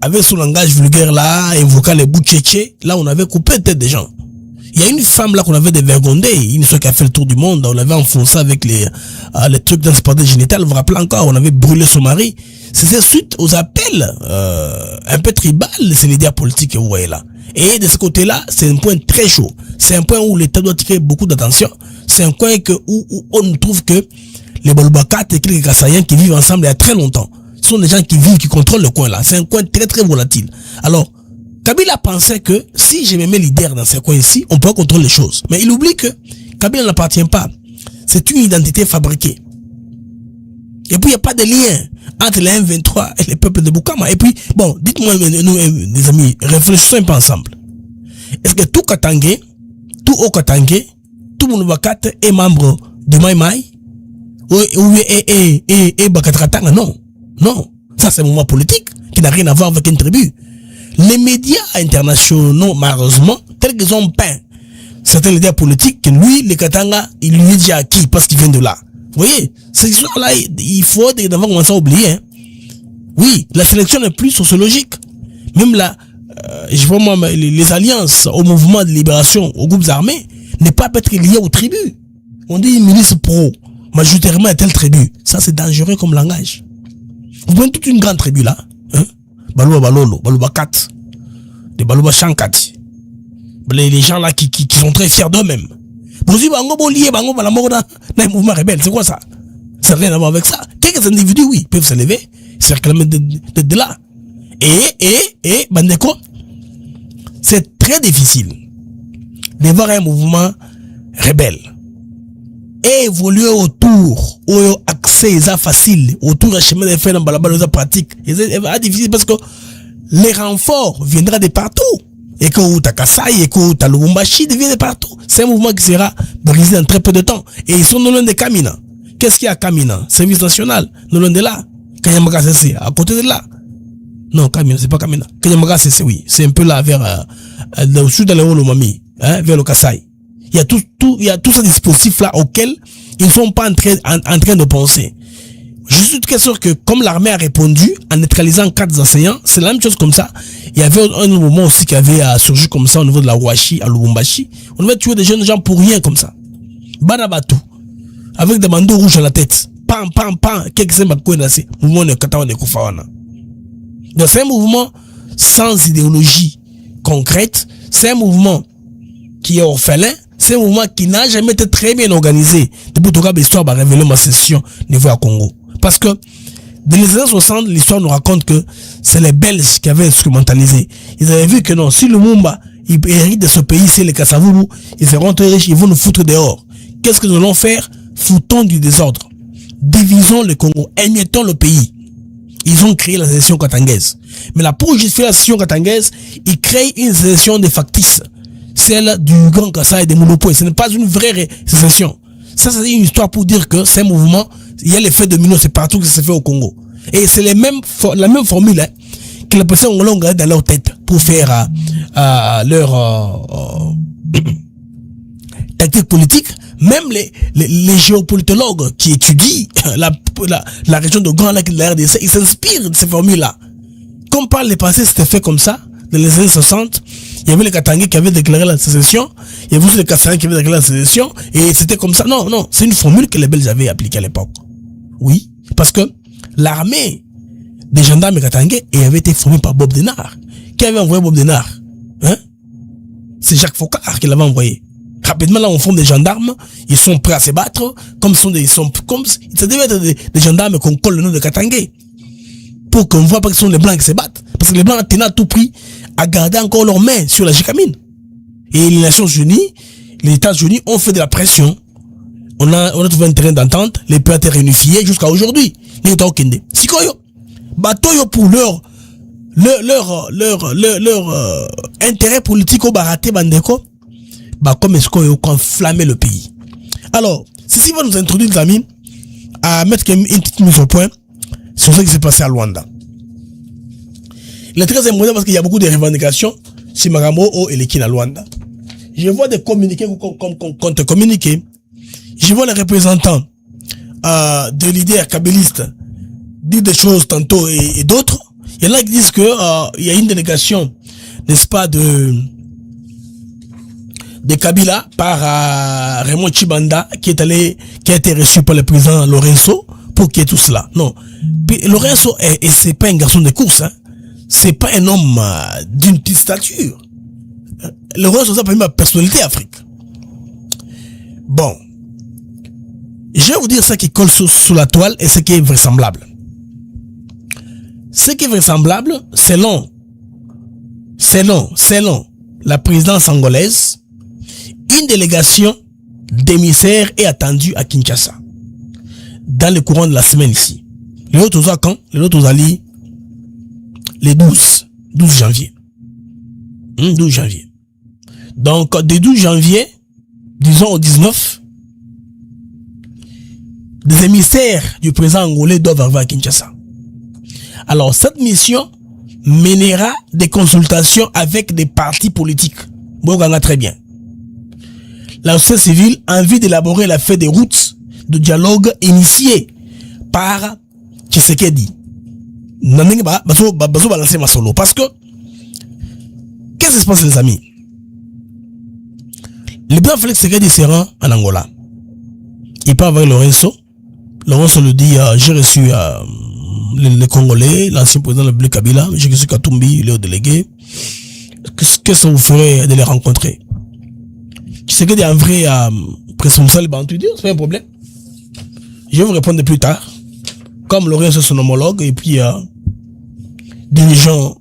avec son langage vulgaire là, invoquant les bouts tchétchés, là on avait coupé la tête des gens. Il y a une femme là qu'on avait dévergondée, une histoire qui a fait le tour du monde, on l'avait enfoncé avec les trucs d'inspection génitale, vous vous rappelez encore, on avait brûlé son mari. C'était suite aux appels, un peu tribal, c'est les leaders politiques que vous voyez là. Et de ce côté-là, c'est un point très chaud. C'est un point où l'État doit tirer beaucoup d'attention. C'est un point où on trouve que les Bolubakat et les Kassaïens qui vivent ensemble il y a très longtemps, ce sont des gens qui vivent, qui contrôlent le coin là. C'est un coin très très volatile. Alors, Kabila pensait que si je me mets leader dans ce coin ici, on peut contrôler les choses. Mais il oublie que Kabila n'appartient pas. C'est une identité fabriquée. Et puis il n'y a pas de lien entre les M23 et les peuples de Bukama. Et puis, bon, dites-moi, nous, les amis, réfléchissons un peu ensemble. Est-ce que tout Katangé, tout Haut Katangé, tout Bouloubakat est membre de Mai Mai? Et Bakatratanga? Non. Non. Ça, c'est un mouvement politique qui n'a rien à voir avec une tribu. Les médias internationaux, malheureusement, tels qu'ils ont peint certains leaders politiques, que lui, les Katanga, il lui est déjà acquis parce qu'il vient de là. Vous voyez, ces histoires-là, il faut d'abord commencer à oublier. Hein. Oui, la sélection n'est plus sociologique. Même là, je vois moi, les alliances au mouvement de libération, aux groupes armés, n'est pas peut-être liées aux tribus. On dit une milice pro, majoritairement à telle tribu. Ça, c'est dangereux comme langage. Vous prenez toute une grande tribu là, hein? Balouba Balolo, Balouba Kat, des Balouba Shankati. Les gens là qui sont très fiers d'eux-mêmes. Vous dites, bango bolié, bango balamorda, dans un mouvement rebelle, c'est quoi ça? Ça n'a rien à voir avec ça. Quelques individus, oui, peuvent se lever, se réclamer de là. Et, Bandeko, c'est très difficile de voir un mouvement rebelle et évoluer autour, où accès est facile, autour d'un chemin de fer dans balabala pratique. C'est difficile parce que les renforts viendront de partout. Et que t'as Kassai, et que t'as Lubumbashi, viennent de partout. C'est un mouvement qui sera brisé en très peu de temps. Et ils sont non loin de Kamina. Qu'est-ce qu'il y a à Kamina? Service national, non loin de là. Kanyamaga c'est à côté de là. Non, Kamina, c'est pas Kamina. Kanyamaga c'est oui. C'est un peu là vers, au sud de l'Olomami, hein, vers le Kassai. Il y a tout ce dispositif là auquel ils ne sont pas en train de penser. Je suis tout à fait sûr que comme l'armée a répondu en neutralisant 4 assaillants, c'est la même chose comme ça. Il y avait un moment aussi qui avait surgi comme ça au niveau de la Ouachi, à Lubumbashi. On avait tué des jeunes gens pour rien comme ça. Banabatu. Avec des bandeaux rouges à la tête. Pam, pam, pam. Quelques mouvement de Katawa de Koufawana. Donc c'est un mouvement sans idéologie concrète. C'est un mouvement qui est orphelin. C'est un mouvement qui n'a jamais été très bien organisé. Depuis tout cas, l'histoire va révéler ma session niveau à Congo. Parce que dans les années 60, l'histoire nous raconte que c'est les Belges qui avaient instrumentalisé. Ils avaient vu que non, si le Lumumba il hérite de ce pays, c'est les Kasavubu, ils seront très riches, ils vont nous foutre dehors. Qu'est-ce que nous allons faire? Foutons du désordre. Divisons le Congo, émiettons le pays. Ils ont créé la sécession katangaise. Mais là, pour justifier la sécession katangaise, ils créent une sécession de factice. Celle du Grand Kassai et des Moulopo. Ce n'est pas une vraie sécession. Ça, c'est une histoire pour dire que ces mouvements, il y a l'effet domino, c'est partout que ça se fait au Congo. Et c'est la même formule hein, que les personnes ont gardé dans leur tête pour faire leur tactique politique. Même les géopolitologues qui étudient la région de Grand Lac de la RDC, ils s'inspirent de ces formules-là. Comme par le passé, c'était fait comme ça, dans les années 60, il y avait les Katangais qui avaient déclaré la sécession, il y avait aussi les Kassaïens qui avaient déclaré la sécession, et c'était comme ça. Non, non, c'est une formule que les Belges avaient appliquée à l'époque. Oui, parce que l'armée des gendarmes katangais avait été formée par Bob Denard. Qui avait envoyé Bob Denard? Hein? C'est Jacques Faucard qui l'avait envoyé. Rapidement, là, on forme des gendarmes, ils sont prêts à se battre, ça devait être des gendarmes qu'on colle le nom de Katangais. Pour qu'on voit pas que ce sont les Blancs qui se battent. Parce que les Blancs tenaient à tout prix à garder encore leurs mains sur la Jikamine. Et les Nations Unies, les États-Unis ont fait de la pression. On a trouvé un terrain d'entente, les pays étaient réunifiés jusqu'à aujourd'hui. Les États Okende. Sikoyo, batoyo pour leur intérêt politique au baraté bandeko, comme est-ce qu'on a enflammé le pays. Alors, ceci va nous introduire, les amis, à mettre une petite mise au point sur ce qui s'est passé à Luanda. Il est très important parce qu'il y a beaucoup de revendications sur Magambo et les Kina Luanda. Je vois des communiqués contre-communiqués. Je vois les représentants de leaders kabylistes dire des choses tantôt et d'autres. Il y en a qui disent que il y a une délégation, n'est-ce pas, de Kabila par Raymond Chibanda qui a été reçu par le président Lorenzo pour qu'il y ait tout cela. Non. Puis, Lorenzo c'est pas un garçon de course, hein. C'est pas un homme d'une petite stature. Lorenzo a pas mis ma personnalité Afrique. Bon. Je vais vous dire ce qui colle sous la toile et ce qui est vraisemblable. Ce qui est vraisemblable, selon la présidence angolaise, une délégation d'émissaires est attendue à Kinshasa dans le courant de la semaine ici. Les autres aux quand? Les autres aux alliés les 12 janvier. 12 janvier. Donc, des 12 janvier, disons au 19, des émissaires du président angolais doivent arriver à Kinshasa. Alors, cette mission mènera des consultations avec des partis politiques. Bon, on a très bien. La société civile a envie d'élaborer la feuille des routes de dialogue initiée par Tshisekedi. Parce que, qu'est-ce qui se passe, les amis? Le président Félix Tshisekedi se rend en Angola. Il part avec Lorenzo. Lorenzo le dit, j'ai reçu les Congolais, l'ancien président de Kabila, j'ai reçu Katumbi, il est au délégué. Qu'est-ce que ça vous ferait de les rencontrer? Tshisekedi est un vrai responsable bantu, c'est pas un problème. Je vais vous répondre plus tard. Comme Lorenzo son homologue et puis dirigeant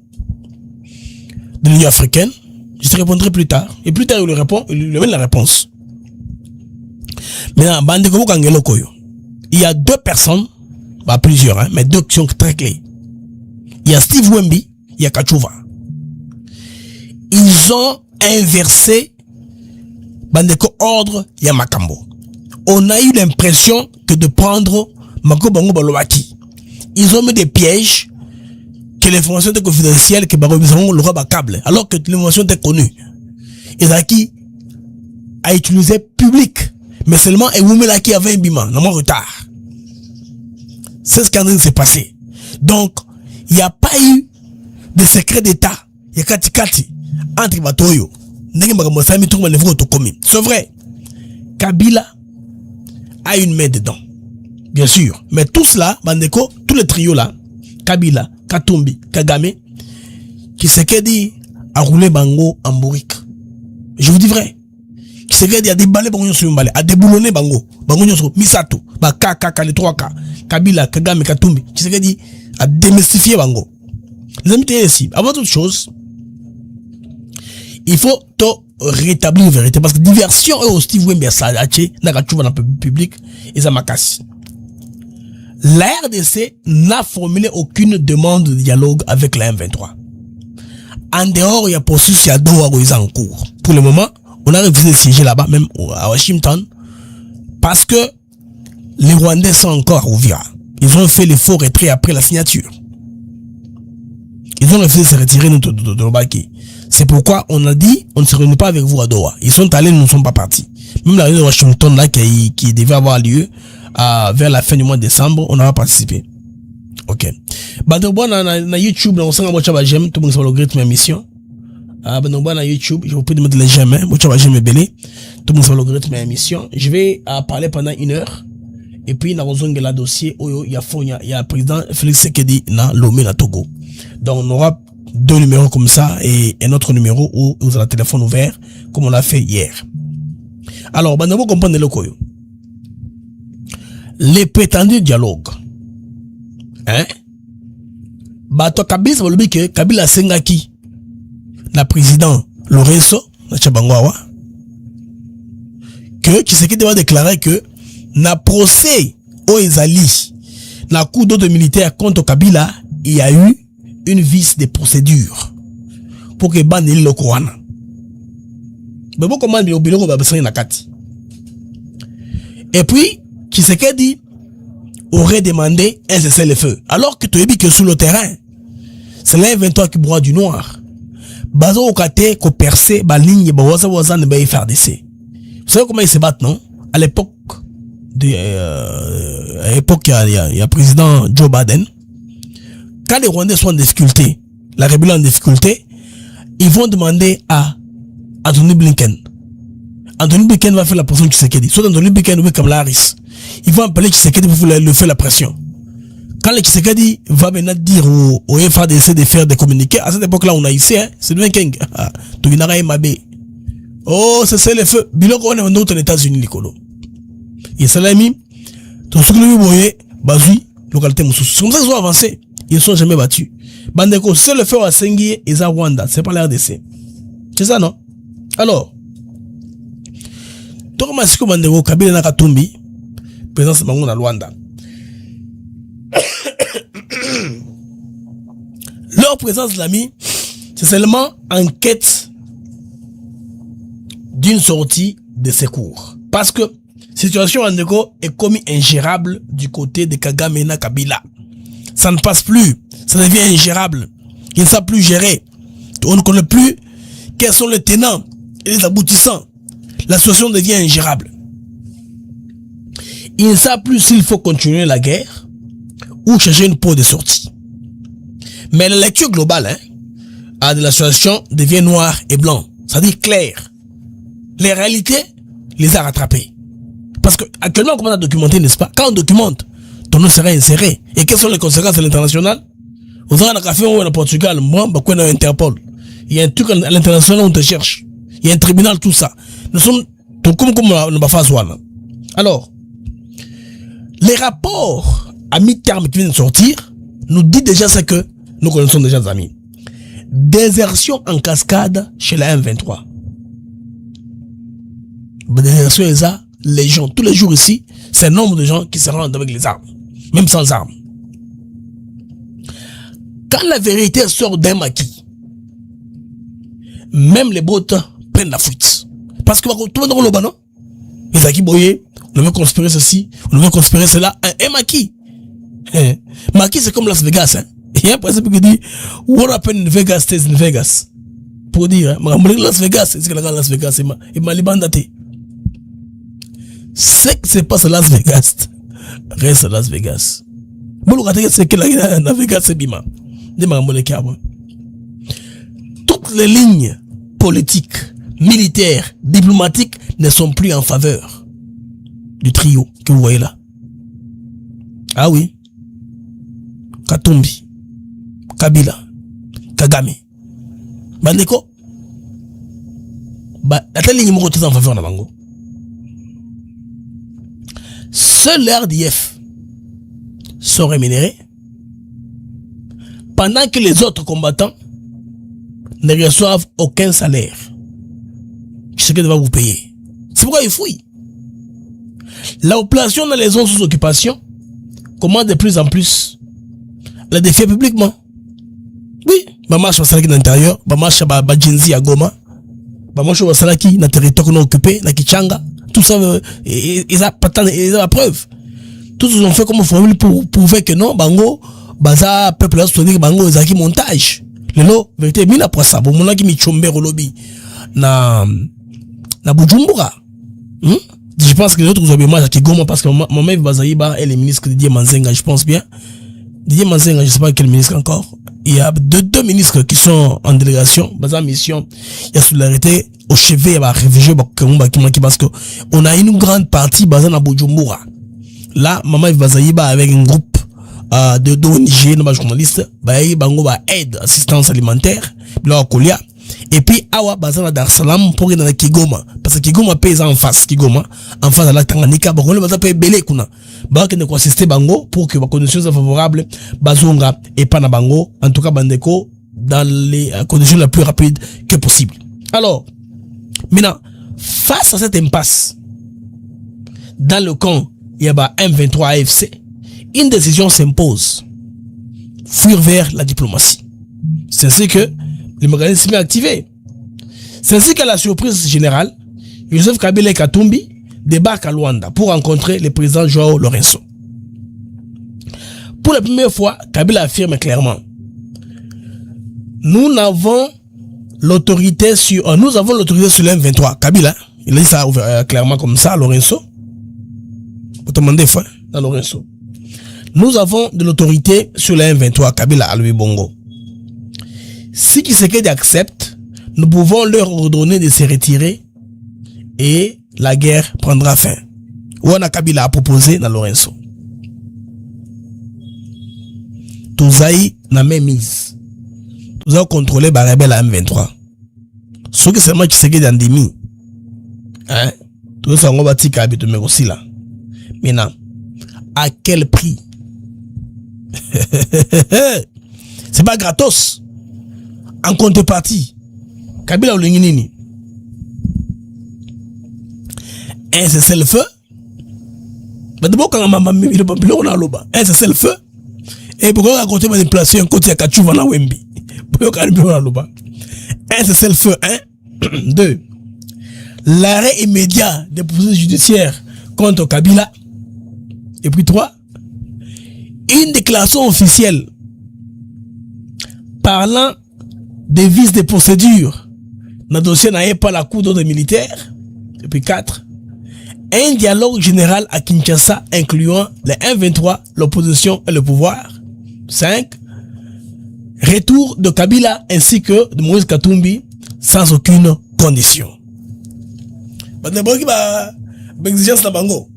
de l'Union africaine, je te répondrai plus tard. Et plus tard, il lui répond, il lui donne la réponse. Maintenant, Bandeko Kangelo Koyo. Il y a deux personnes, plusieurs, hein, mais deux qui sont très clés. Il y a Steve Wemby, il y a Kachuva. Ils ont inversé Bandeko ordre, il y a Makambo. On a eu l'impression que de prendre Mako Bango Balowaki. Ils ont mis des pièges que l'information était confidentielle, que Barobizango le roi câble, alors que l'information était connue. Ezaki a utilisé public, mais seulement Ewumela qui avait un bima, non retard. C'est ce qui s'est passé. Donc, il n'y a pas eu de secret d'État. Il y a Kati entre Batoyo. C'est vrai. Kabila a une main dedans. Bien sûr. Mais tout cela, Bandeko, tout le trio là, Kabila, Katumbi, Kagame, Tshisekedi a roulé Bango en bourrique. Je vous dis vrai. Tshisekedi a déballé bango sur mbale, a déboulonné bango sur Misato, ba K les 3K, Kabila, Kagame, Katumbi. Tshisekedi a démystifié bango. Les amis, ici, avant toute chose, il faut rétablir la vérité parce que diversion et aussi vous aimez ça, n'a pas dans le public et ça m'a cassé. La RDC n'a formulé aucune demande de dialogue avec la M23. En dehors, il y a processus, il y a Doha en cours. Pour le moment, on a refusé de siéger là-bas, même à Washington, parce que les Rwandais sont encore à Uvira. Ils ont fait l'effort retrait après la signature. Ils ont refusé de se retirer de Lobaki. C'est pourquoi on a dit, on ne se réunit pas avec vous à Doha. Ils sont allés, nous ne sommes pas partis. Même la réunion de Washington, là, qui devait avoir lieu, vers la fin du mois de décembre, on n'a pas participé. Ok. Bandobon na YouTube, on s'en va j'aime, tout le monde sur le rythme émission. Bandobon na YouTube, je vous prie de mettre les j'aime, j'aime belé. Tout le monde sur le rythme émission. Je vais parler pendant 1 heure. Et puis, na rozonge la dossier, il y a le président Félix Tshisekedi na Lomé na Togo. Donc, on aura 2 numéros comme ça et un autre numéro où vous avez le téléphone ouvert, comme on l'a fait hier. Alors, Bandobon comprendre le koyo. Les prétendus dialogues. Hein? Bato Kabila ça veut dire que Kabila Sengaki, la président Lorenzo, na Chabangwawa, que Tshisekedi va déclarer que na procès au Ezali, na coup d'ordre militaire contre Kabila, il y a eu une vice de procédure pour que Bandeli le Kouana. Mais bon, comment le biloko va besoin na kati. Et puis, Tshisekedi aurait demandé un cessez-le-feu. Alors que tu es dit que sur le terrain, c'est l'M23 qui broie du noir. Bazo Okate, ko percé, ba ligne, ba waza ne ba FRDC. Vous savez comment ils se battent, non? À l'époque, il y a président Joe Biden. Quand les Rwandais sont en difficulté, la rébellion en difficulté, ils vont demander à Anthony Blinken. Anthony Blinken va faire la pression de Tshisekedi. Soit Anthony Blinken ou Kamala Harris. Ils vont appeler Tshisekedi pour le faire la pression. Quand le Tshisekedi va maintenant dire au FADC de faire des communiqués, à cette époque-là, on a ici, hein, c'est le King. Tuginara et Mabé. Oh, c'est le feu. Biloko, on est en aux États-Unis, Nicolo. Et ça l'a mis. Tout ce que nous voyons, Bazui, localité Moussous. C'est comme ça qu'ils ont avancé. Ils ne sont jamais battus. Bandeko, c'est le feu à Sengi et à Rwanda. C'est pas la RDC. C'est ça, non? Alors, Thomas Siko Bandeko, Kabila Nakatumbi, présence Bango na Rwanda. Leur présence, l'ami, c'est seulement en quête d'une sortie de secours. Parce que situation en Ndeko est comme ingérable du côté de Kagame et Kabila. Ça ne passe plus. Ça devient ingérable. Ils ne savent plus gérer. On ne connaît plus quels sont les tenants et les aboutissants. La situation devient ingérable. Ils ne savent plus s'il faut continuer la guerre ou chercher une porte de sortie. Mais la lecture globale de la situation devient noir et blanc. C'est-à-dire clair. Les réalités les a rattrapées. Parce que actuellement, comment on a documenté, n'est-ce pas? Quand on documente, ton nom sera inséré. Et quelles sont les conséquences à l'international? Vous avez un café au Portugal, moi, on a Interpol. Il y a un truc à l'international où on te cherche. Il y a un tribunal, tout ça. Nous sommes comme on va faire ça. Alors, les rapports à mi-terme qui viennent de sortir nous disent déjà ce que nous connaissons déjà, amis. Désertion en cascade chez la M23. Désertion et ça, les gens, tous les jours ici, c'est un nombre de gens qui se rendent avec les armes, même sans armes. Quand la vérité sort d'un maquis, même les bottes prennent la fuite. Parce que tout le monde dans le bas, les acquis boyés, on veut conspirer ceci, on veut conspirer cela, un maquis. Maquis, c'est comme Las Vegas, hein. Il y a un principe qui dit, what happened in Vegas stays in Vegas. Pour dire, Las Vegas, c'est ce que la Las Vegas, et Malibandate. Ce qui se passe à Las Vegas, reste à Las Vegas. C'est que la Vegas, c'est Bima. Toutes les lignes politiques, militaires, diplomatiques ne sont plus en faveur du trio que vous voyez là. Ah oui. Katumbi, Kabila, Kagame. Bandeko. La telle ligne est en faveur de Bango. seuls les RDF sont rémunérés pendant que les autres combattants ne reçoivent aucun salaire. Ce qu'il va vous payer. C'est pourquoi ils fouillent. La population dans les zones sous occupation commence de plus en plus à la défier publiquement. Oui, maman je suis à l'intérieur, maman je suis à Badjinzi à Goma, maman je suis à le territoire qu'on a occupé, na Kichanga, tout ça, ils ont la preuve. Tous ils ont fait comme formule pour prouver que non, bango, baza peuple là soutenir bango ezaki montage. Lelo vérité mina pour ça, bon mon qui mi chombe lobby na Bujumbura. Je pense que les autres vous avez mal à Kigoma parce que maman Bazaïba est le ministre Didier Manzenga, je pense bien. Didier Manzenga, je sais pas quel ministre encore. Il y a deux ministres qui sont en délégation, basé en mission. Il y a solidarité au chevet, il y a réfugié parce que on a une grande partie basée dans Bujumbura. Là, maman Bazaïba avec un groupe de ONG, de journalistes, bango ba aide, assistance alimentaire, là Kolia. Et puis awa bazana Dar es Salaam pour dans Kigoma parce que Kigoma pèse en face de la Tanganyika bakole baza pe belé kuna ba que ne ko assister bango pour que ba conditions favorables bazonga et pas na bango en tout cas bandeko dans les conditions les plus rapides que possible. Alors maintenant face à cette impasse dans le camp il y a M23 AFC, une décision s'impose, fuir vers la diplomatie. C'est ainsi que le mécanisme est activé. C'est ainsi qu'à la surprise générale, Joseph Kabila Katumbi débarque à Luanda pour rencontrer le président Joao Lourenço. Pour la première fois, Kabila affirme clairement: nous avons l'autorité sur le M23. Kabila, il a dit ça clairement comme ça à Lourenço. Vous demandez fois à Lourenço. Nous avons de l'autorité sur le M23. Kabila à Louis Bongo. Si Tshisekedi accepte, nous pouvons leur ordonner de se retirer et la guerre prendra fin. Wana Kabila a proposé dans Lourenço. Touzaï n'a même mise. Nous avons contrôlé les rebelles à M23. Ce qui seulement Tshisekedi en demi. Hein? Tout ça, on va tirer habitude, mais aussi là. Maintenant, à quel prix? C'est pas gratos. En contrepartie, Kabila Olinginini, un cessez-le-feu. Mais d'abord, quand un cessez-le-feu, et pourquoi raconter manipulation côté à Kachouva na Wembi? Un cessez-le-feu, 1. 2. L'arrêt immédiat des procédures judiciaires contre Kabila. Et puis 3. Une déclaration officielle parlant des vices de procédure dans le dossier n'a pas la cour d'ordre militaire. Et puis 4. Un dialogue général à Kinshasa incluant les M23, l'opposition et le pouvoir. 5. Retour de Kabila ainsi que de Moïse Katumbi sans aucune condition. Exigence la bango.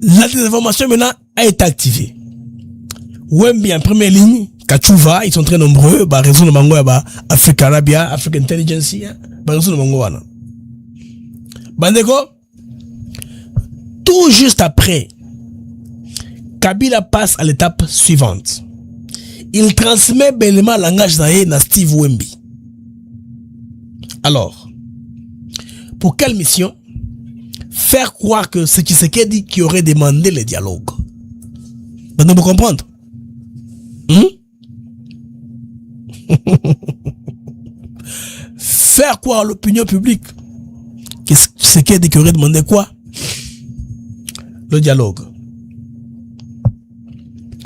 La désinformation maintenant a été activée. Wembi en première ligne, Kachouva, ils sont très nombreux, bah raison de Mango, bah Africa Arabia, African Intelligence, bah raison de Mango wana. Bandeko, tout juste après, Kabila passe à l'étape suivante. Il transmet bellement le langage à Steve Wembi. Alors, pour quelle mission? Faire croire que c'est Tshisekedi qui aurait demandé le dialogue. Vous comprendre? Faire croire à l'opinion publique que Tshisekedi qui aurait demandé quoi? Le dialogue.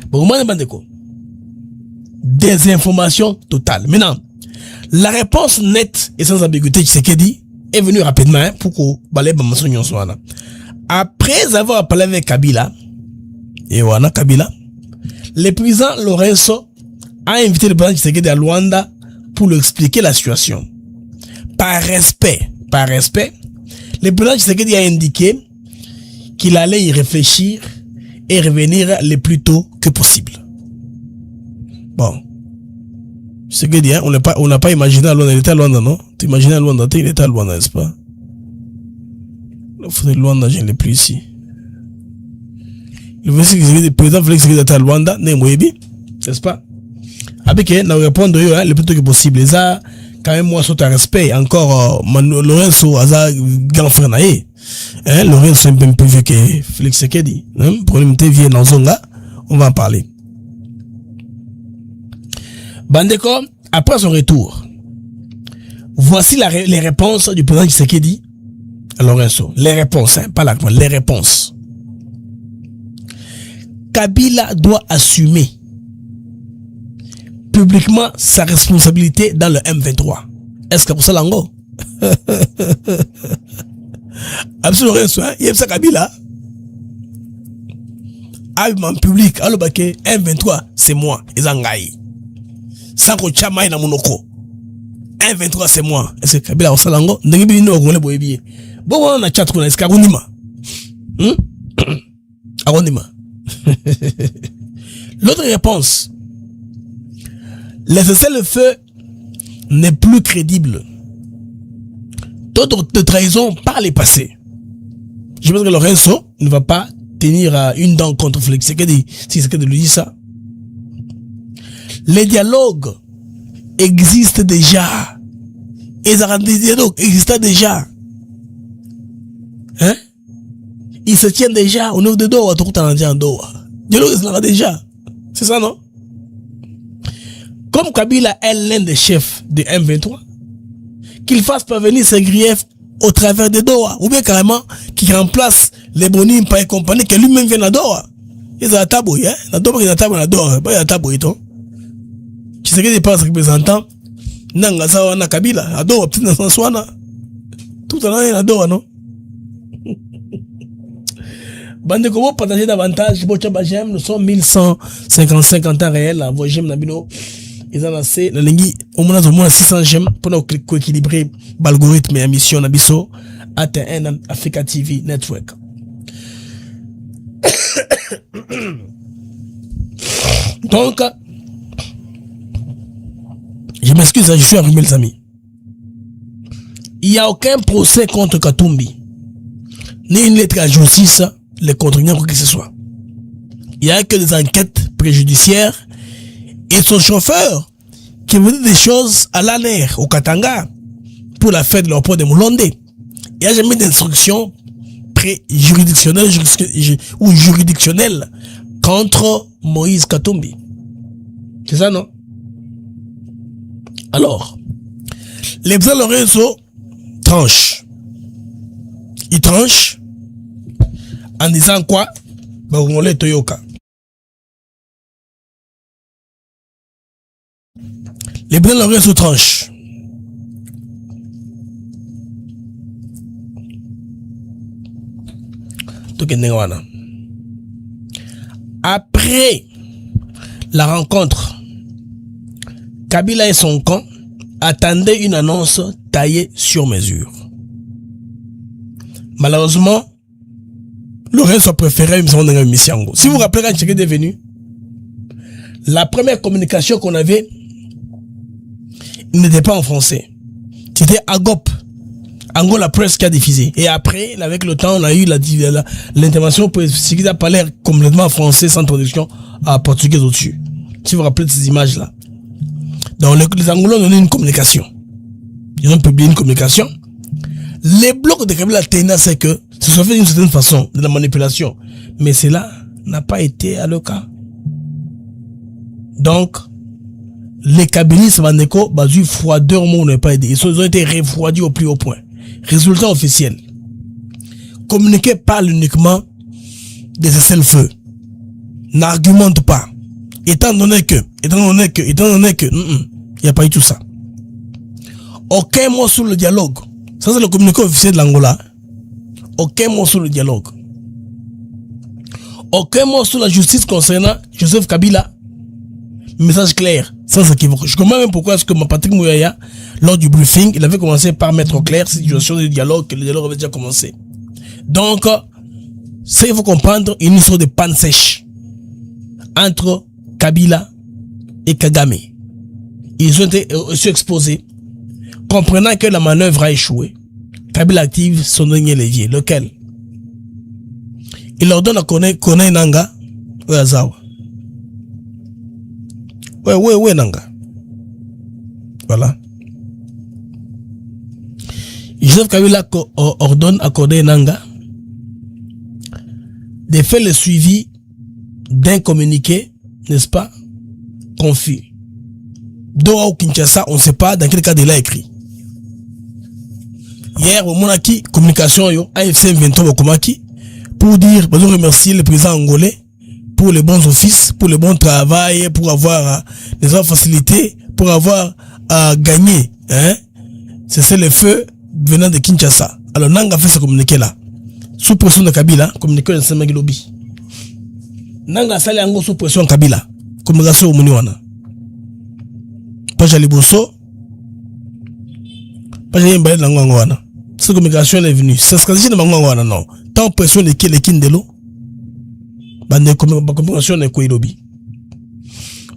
Bon, désinformation totale. Maintenant, la réponse nette et sans ambiguïté de Tshisekedi est venue rapidement pour qu'on balaye Bamason Yonsouana. Après avoir parlé avec Kabila, et voilà Kabila, le président Lourenço a invité le président Tshisekedi à Luanda pour lui expliquer la situation. Par respect, le président Tshisekedi a indiqué qu'il allait y réfléchir et revenir le plus tôt que possible. Bon. C'est que dit, hein, on n'a pas imaginé à Luanda, il était à Luanda, non? Tu imagines à Luanda, il était à Luanda, n'est-ce pas? Le fond de Luanda, je ne l'ai plus ici. Le président Félix Tshisekedi était à Luanda, n'est-ce pas? Avec elle, nous répondre le plus tôt que possible. Ça, quand même, moi, sur un respect, encore, Lorenzo, Aza, grand frère naïe. Lorenzo est un peu plus vieux que Félix Tshisekedi. Problème de vie dans Zonga, on va en parler. Bandeko, après son retour, voici les réponses du président Tshisekedi à Lorenzo. Les réponses, pas la réponse, les réponses. Kabila doit assumer publiquement sa responsabilité dans le M23. Est-ce que pour ça l'ango? Absolument, il y a ça Kabila. En public, alors que M23, c'est moi, Izangaï. Sans que Chamaï na monoko. M23, c'est moi. Est-ce que Kabila pour ça l'ango? N'engi bini no gole boyebiye. Bon, on a chat kuna, est-ce qu'agonima? Agonima. L'autre réponse, le cessez-le-feu n'est plus crédible. D'autres de trahison par les passés. Je pense que Lorenzo ne va pas tenir une dent contre Félix Tshisekedi si Tshisekedi lui dit ça. Les dialogues existent déjà. Et les dialogues existent déjà. Hein? Ils se tiennent déjà au niveau de Doha, tout en disant Doha. Dialogue existent déjà. C'est ça, non? Comme Kabila est l'un des chefs de M23, qu'il fasse parvenir ses griefs au travers de Doha, ou bien carrément qu'il remplace les Bonim par et compagnie, que lui-même vient à Doha. Il y a un tabou, hein? La Doha, il y a un tabou à Doha, il y a un tabou, tu sais que des pas représentants, Nangazawa na Kabila, à Doha, petit dans son tout en a Doha, non? Bande Kobo, partagez davantage, nous sommes 1155 en temps réel, la voix j'aime Nabino. Ils ont assez, la ligne, au moins 600 j'aime pour nous équilibrer l'algorithme et la mission Nabiso, ATN Africa TV Network. Donc, je m'excuse, je suis arrivé, les amis. Il n'y a aucun procès contre Katumbi, ni une lettre à justice, les contraignants, quoi que ce soit. Il n'y a que des enquêtes préjudiciaires et son chauffeur qui veut dire des choses à l'ANER, au Katanga, pour la fête de l'aéroport de Moulondé. Il n'y a jamais d'instruction pré-juridictionnelle ou juridictionnelle contre Moïse Katumbi. C'est ça, non? Alors, les présidents Lorenzo tranchent. Ils tranchent en disant quoi? Bagongole Toyoka. Les présidents Lorenzo tranchent. Après la rencontre, Kabila et son camp attendaient une annonce taillée sur mesure. Malheureusement, Lorenzo préférait une seconde mission. Si vous vous rappelez quand Tshisekedi est venu, la première communication qu'on avait, il n'était pas en français. C'était Agop, Angola Press qui a diffusé. Et après, avec le temps, on a eu l'intervention pour Tshisekedi a parlé complètement français sans traduction à portugais au-dessus. Si vous vous rappelez de ces images-là. Donc les Angolais ont donné une communication. Ils ont publié une communication. Les blocs de Kabila Téna, c'est que ce soit fait d'une certaine façon, de la manipulation. Mais cela n'a pas été à le cas. Donc, les Kabilistes Vandeko, basu froideur, mot n'a pas aidé. Ils ont été refroidis au plus haut point. Résultat officiel. Communiquer parle uniquement des cessez-le-feu. N'argumente pas. Étant donné que, il n'y a pas eu tout ça. Aucun mot sur le dialogue. Ça, c'est le communiqué officiel de l'Angola. Aucun mot sur le dialogue. Aucun mot sur la justice concernant Joseph Kabila. Message clair, sans équivoque. Je comprends même pourquoi est-ce que Patrick Mouyaya, lors du briefing, il avait commencé par mettre au clair cette situation de dialogue, que le dialogue avait déjà commencé. Donc, ça, il faut comprendre une histoire de panne sèche entre Kabila et Kagame. ils ont été aussi exposés. Comprenant que la manœuvre a échoué, Kabila active son dernier levier. Lequel? Il leur donne à Kone Nanga. Ouais, Nanga. Voilà. Joseph Kabila ordonne à Kone Nanga de faire le suivi d'un communiqué, n'est-ce pas, confus. Doha ou Kinshasa, on ne sait pas dans quel cas il a écrit. Hier, au Monaki, communication, AFC 23 Komaki, pour dire, je remercier le président angolais pour les bons offices, pour le bon travail, pour avoir les facilités, pour avoir gagné. Hein? C'est le feu venant de Kinshasa. Alors, Nanga fait ce communiqué-là. Sous pression de Kabila, communiqué de Samagilobi. Nanga sali ango sous pression de Kabila. Communication au Muniwana. Pas Jaliboso. Pas Jalimbaye Langwana. Cette communication est venue. C'est ce que je dis de Mangwana, non. Tant pression de qui les kindelo. Bande communication de Kouilobi.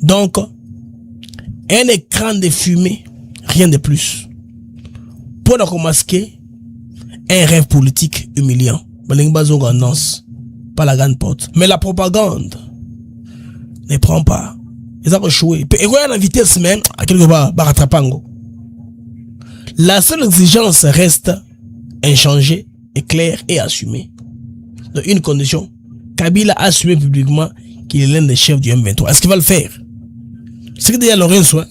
Donc, un écran de fumée. Rien de plus. Pour nous masquer un rêve politique humiliant. Pas la grande porte. Mais la propagande ne prend pas. Ils ont échoué. Et quand il y a la vitesse même, à quelque part, Baratapango. La seule exigence reste inchangée, et claire et assumée. Dans une condition, Kabila a assumé publiquement qu'il est l'un des chefs du M23. Est-ce qu'il va le faire? C'est que déjà Lorenzo,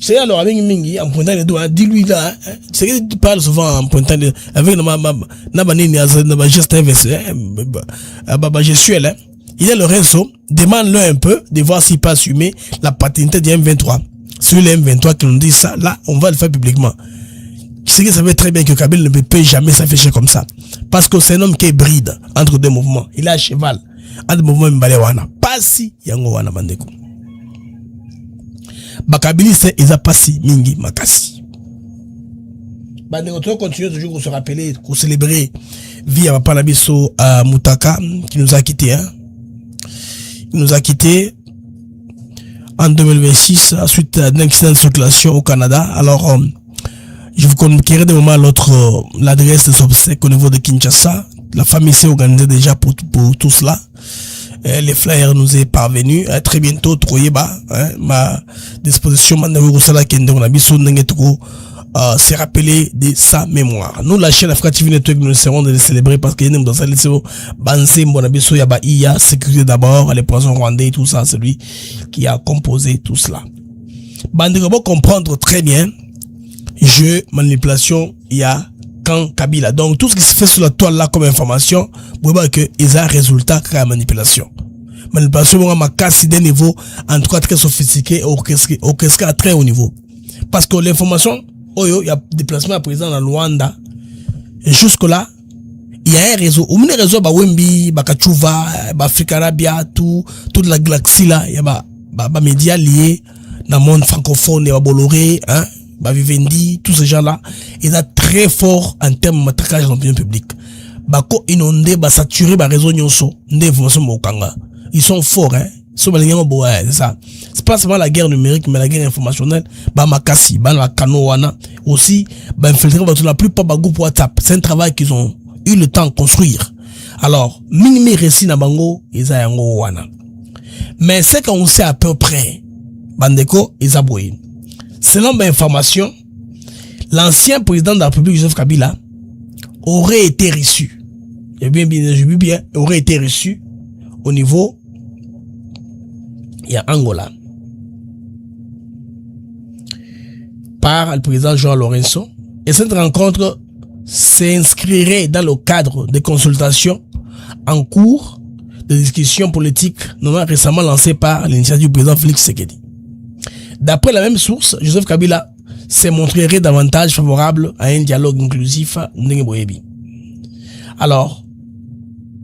c'est alors avec Mingi en pointant les doigts, dis-lui là, c'est que tu parles souvent en pointant les avec ma geste inverse, gestuelle. Il est Lorenzo, demande-le un peu de voir s'il peut assumer la paternité du M23. Sur le M23 qui nous dit ça, là, on va le faire publiquement. C'est que ça veut très bien que Kabila ne peut jamais s'afficher comme ça. Parce que c'est un homme qui est bride entre deux mouvements. Il est à cheval. Entre mouvements Mbalewana. Pas si Yango Wana Bandeko. Bakabili c'est ils a passé Mingi Makasi. Bandeko, tu continuer toujours pour se rappeler, pour célébrer vie à Panabiso à Moutaka qui nous a quittés. Hein. Il nous a quittés en 2026 suite à un accident de circulation au Canada. Alors, je vous communiquerai de moment à l'autre l'adresse des obsèques au niveau de Kinshasa. La famille s'est organisée déjà pour tout cela. Les flyers nous est parvenus. Très bientôt, Troyeba, ma disposition, s'est rappelé de sa mémoire. Nous, la chaîne Africa TV Network, nous essaierons de les célébrer parce qu'il y a dans sa liste, Bansé, Mbonabiso, Yaba, Iya, sécurité d'abord, les poissons rwandais, tout ça, c'est lui qui a composé tout cela. Bandé, on va comprendre très bien, jeu, manipulation, il y a quand Kabila. Donc, tout ce qui se fait sur la toile là comme information, vous voyez que il y a un résultat à la manipulation. Manipulation, on a cassé des niveaux, en tout cas très sophistiqué, orchestré à très haut niveau. Parce que l'information, il y a déplacement à présent dans Luanda. Et jusque là, il y a un réseau. Au moins, réseau, Wembi, Kachuva, Africarabia, toute la galaxie là, il y a médias liés dans le monde francophone, il y a Bolloré, hein, Vivendi, tous ces gens-là, ils sont très forts en termes de matraquage dans l'opinion publique. Bako inondé, saturé, réseau nyonso, d'information mokanga. Ils sont forts, hein. C'est ça. C'est pas seulement la guerre numérique, mais la guerre informationnelle. Makasi, la Kanowana. Aussi, infiltrer la plupart des groupes WhatsApp. C'est un travail qu'ils ont eu le temps de construire. Alors, minimi récit na bango, ils ont wana. Mais c'est qu'on sait à peu près, Bandeko, ils ont boyé. Selon mes informations, l'ancien président de la République, Joseph Kabila, aurait été reçu. J'ai vu bien, aurait été reçu au niveau il y a Angola par le président João Lourenço, et cette rencontre s'inscrirait dans le cadre des consultations en cours de discussions politiques notamment récemment lancées par l'initiative du président Félix Tshisekedi. D'après la même source, Joseph Kabila se montrerait davantage favorable à un dialogue inclusif Ndenge Boyebi. Alors,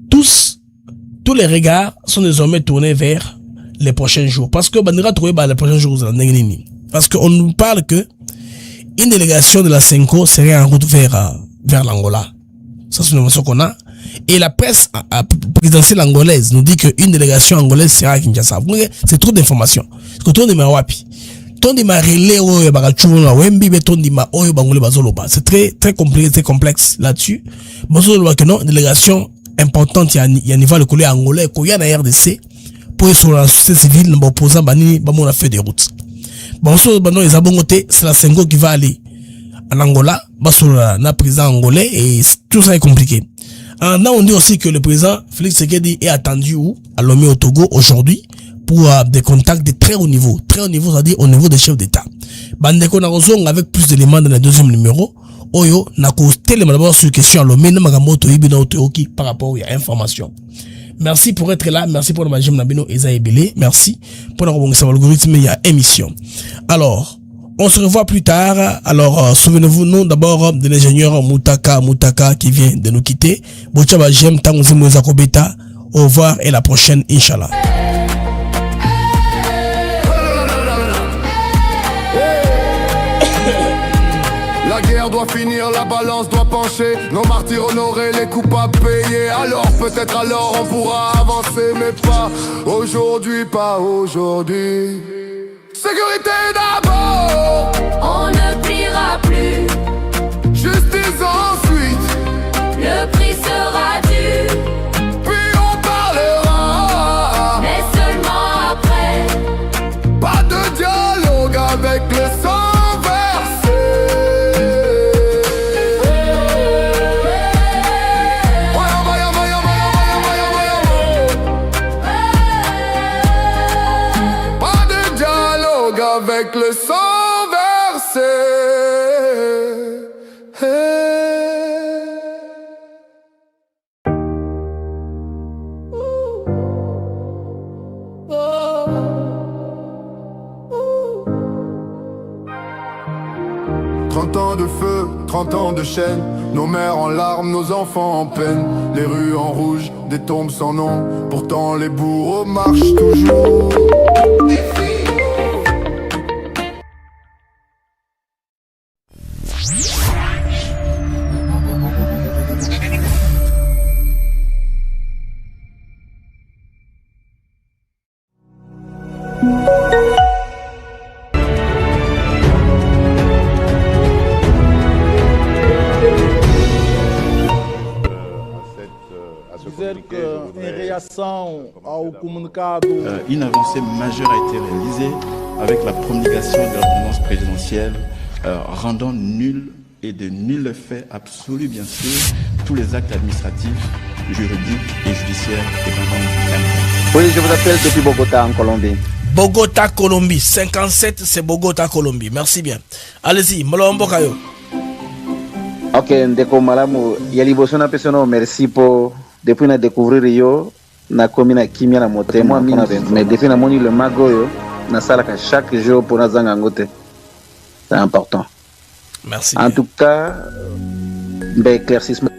tous les regards sont désormais tournés vers les prochains jours. Parce que Bandira trouvé les prochains jours parce qu'on nous parle que une délégation de la CENCO serait en route vers l'Angola. Ça, c'est une information qu'on a. Et la presse présidentielle angolaise nous dit qu'une délégation angolaise sera à Kinshasa. C'est trop d'informations. C'est trop de Mawapi. tondima relais oyo bakachumo na wembi be tondima oyo bangole bazoloba. C'est très compliqué, très complexe là-dessus. Bazoloba que non, délégation importante ya niveau le collègue angolais ko ya na RDC pour sur la société civile na opposant bani ba mon fait des routes. Bon so bano les abongoté, c'est la Senghor qui va aller en Angola, ba sur na président angolais et tout ça est compliqué. Là on dit aussi que le président Félix Tshisekedi est attendu à Lomé au Togo aujourd'hui pour des contacts de très haut niveau, c'est-à-dire au niveau des chefs d'État. Bandeko na kozonga avec plus d'éléments dans le deuxième numéro. Oyo na ko télé d'abord sur question à Lomé na makambo to yibi na otoki par rapport à information. Merci pour être là, merci pour le magem nabino Eza Ebele, merci pour l'algorithme algorithme ya émission. Alors, on se revoit plus tard. Alors, souvenez-vous nous d'abord de l'ingénieur Moutaka qui vient de nous quitter. Bochaba j'aime tango zimweza kobeta. Au revoir et la prochaine Inch'Allah. La guerre doit finir, la balance doit pencher. Nos martyrs honorés, les coupables payés. Alors peut-être alors on pourra avancer, mais pas aujourd'hui, pas aujourd'hui. Sécurité d'abord, on ne pliera plus. Justice ensuite, le prix sera dû. Puis on parlera, mais seulement après. Pas de dialogue avec le sang versé. Pas de dialogue avec le sang versé. Ans de feu, 30 ans de chaîne, nos mères en larmes, nos enfants en peine, les rues en rouge, des tombes sans nom, pourtant les bourreaux marchent toujours. Une avancée majeure a été réalisée avec la promulgation de l'ordonnance présidentielle rendant nul et de nul fait absolu, bien sûr, tous les actes administratifs, juridiques et judiciaires émanant. Oui, je vous appelle depuis Bogota, en Colombie. Bogota, Colombie. 57, c'est Bogota, Colombie. Merci bien. Allez-y, Molombo Kayo. Ok, ndeko malamu, yaliboso na pesono, merci pour, depuis na découvrir yo, na komina kimia na motema, mais depuis na moni le magoyo, na salaka chaque jour pour na zanga ngote. C'est important. Merci. En tout cas, éclaircissement.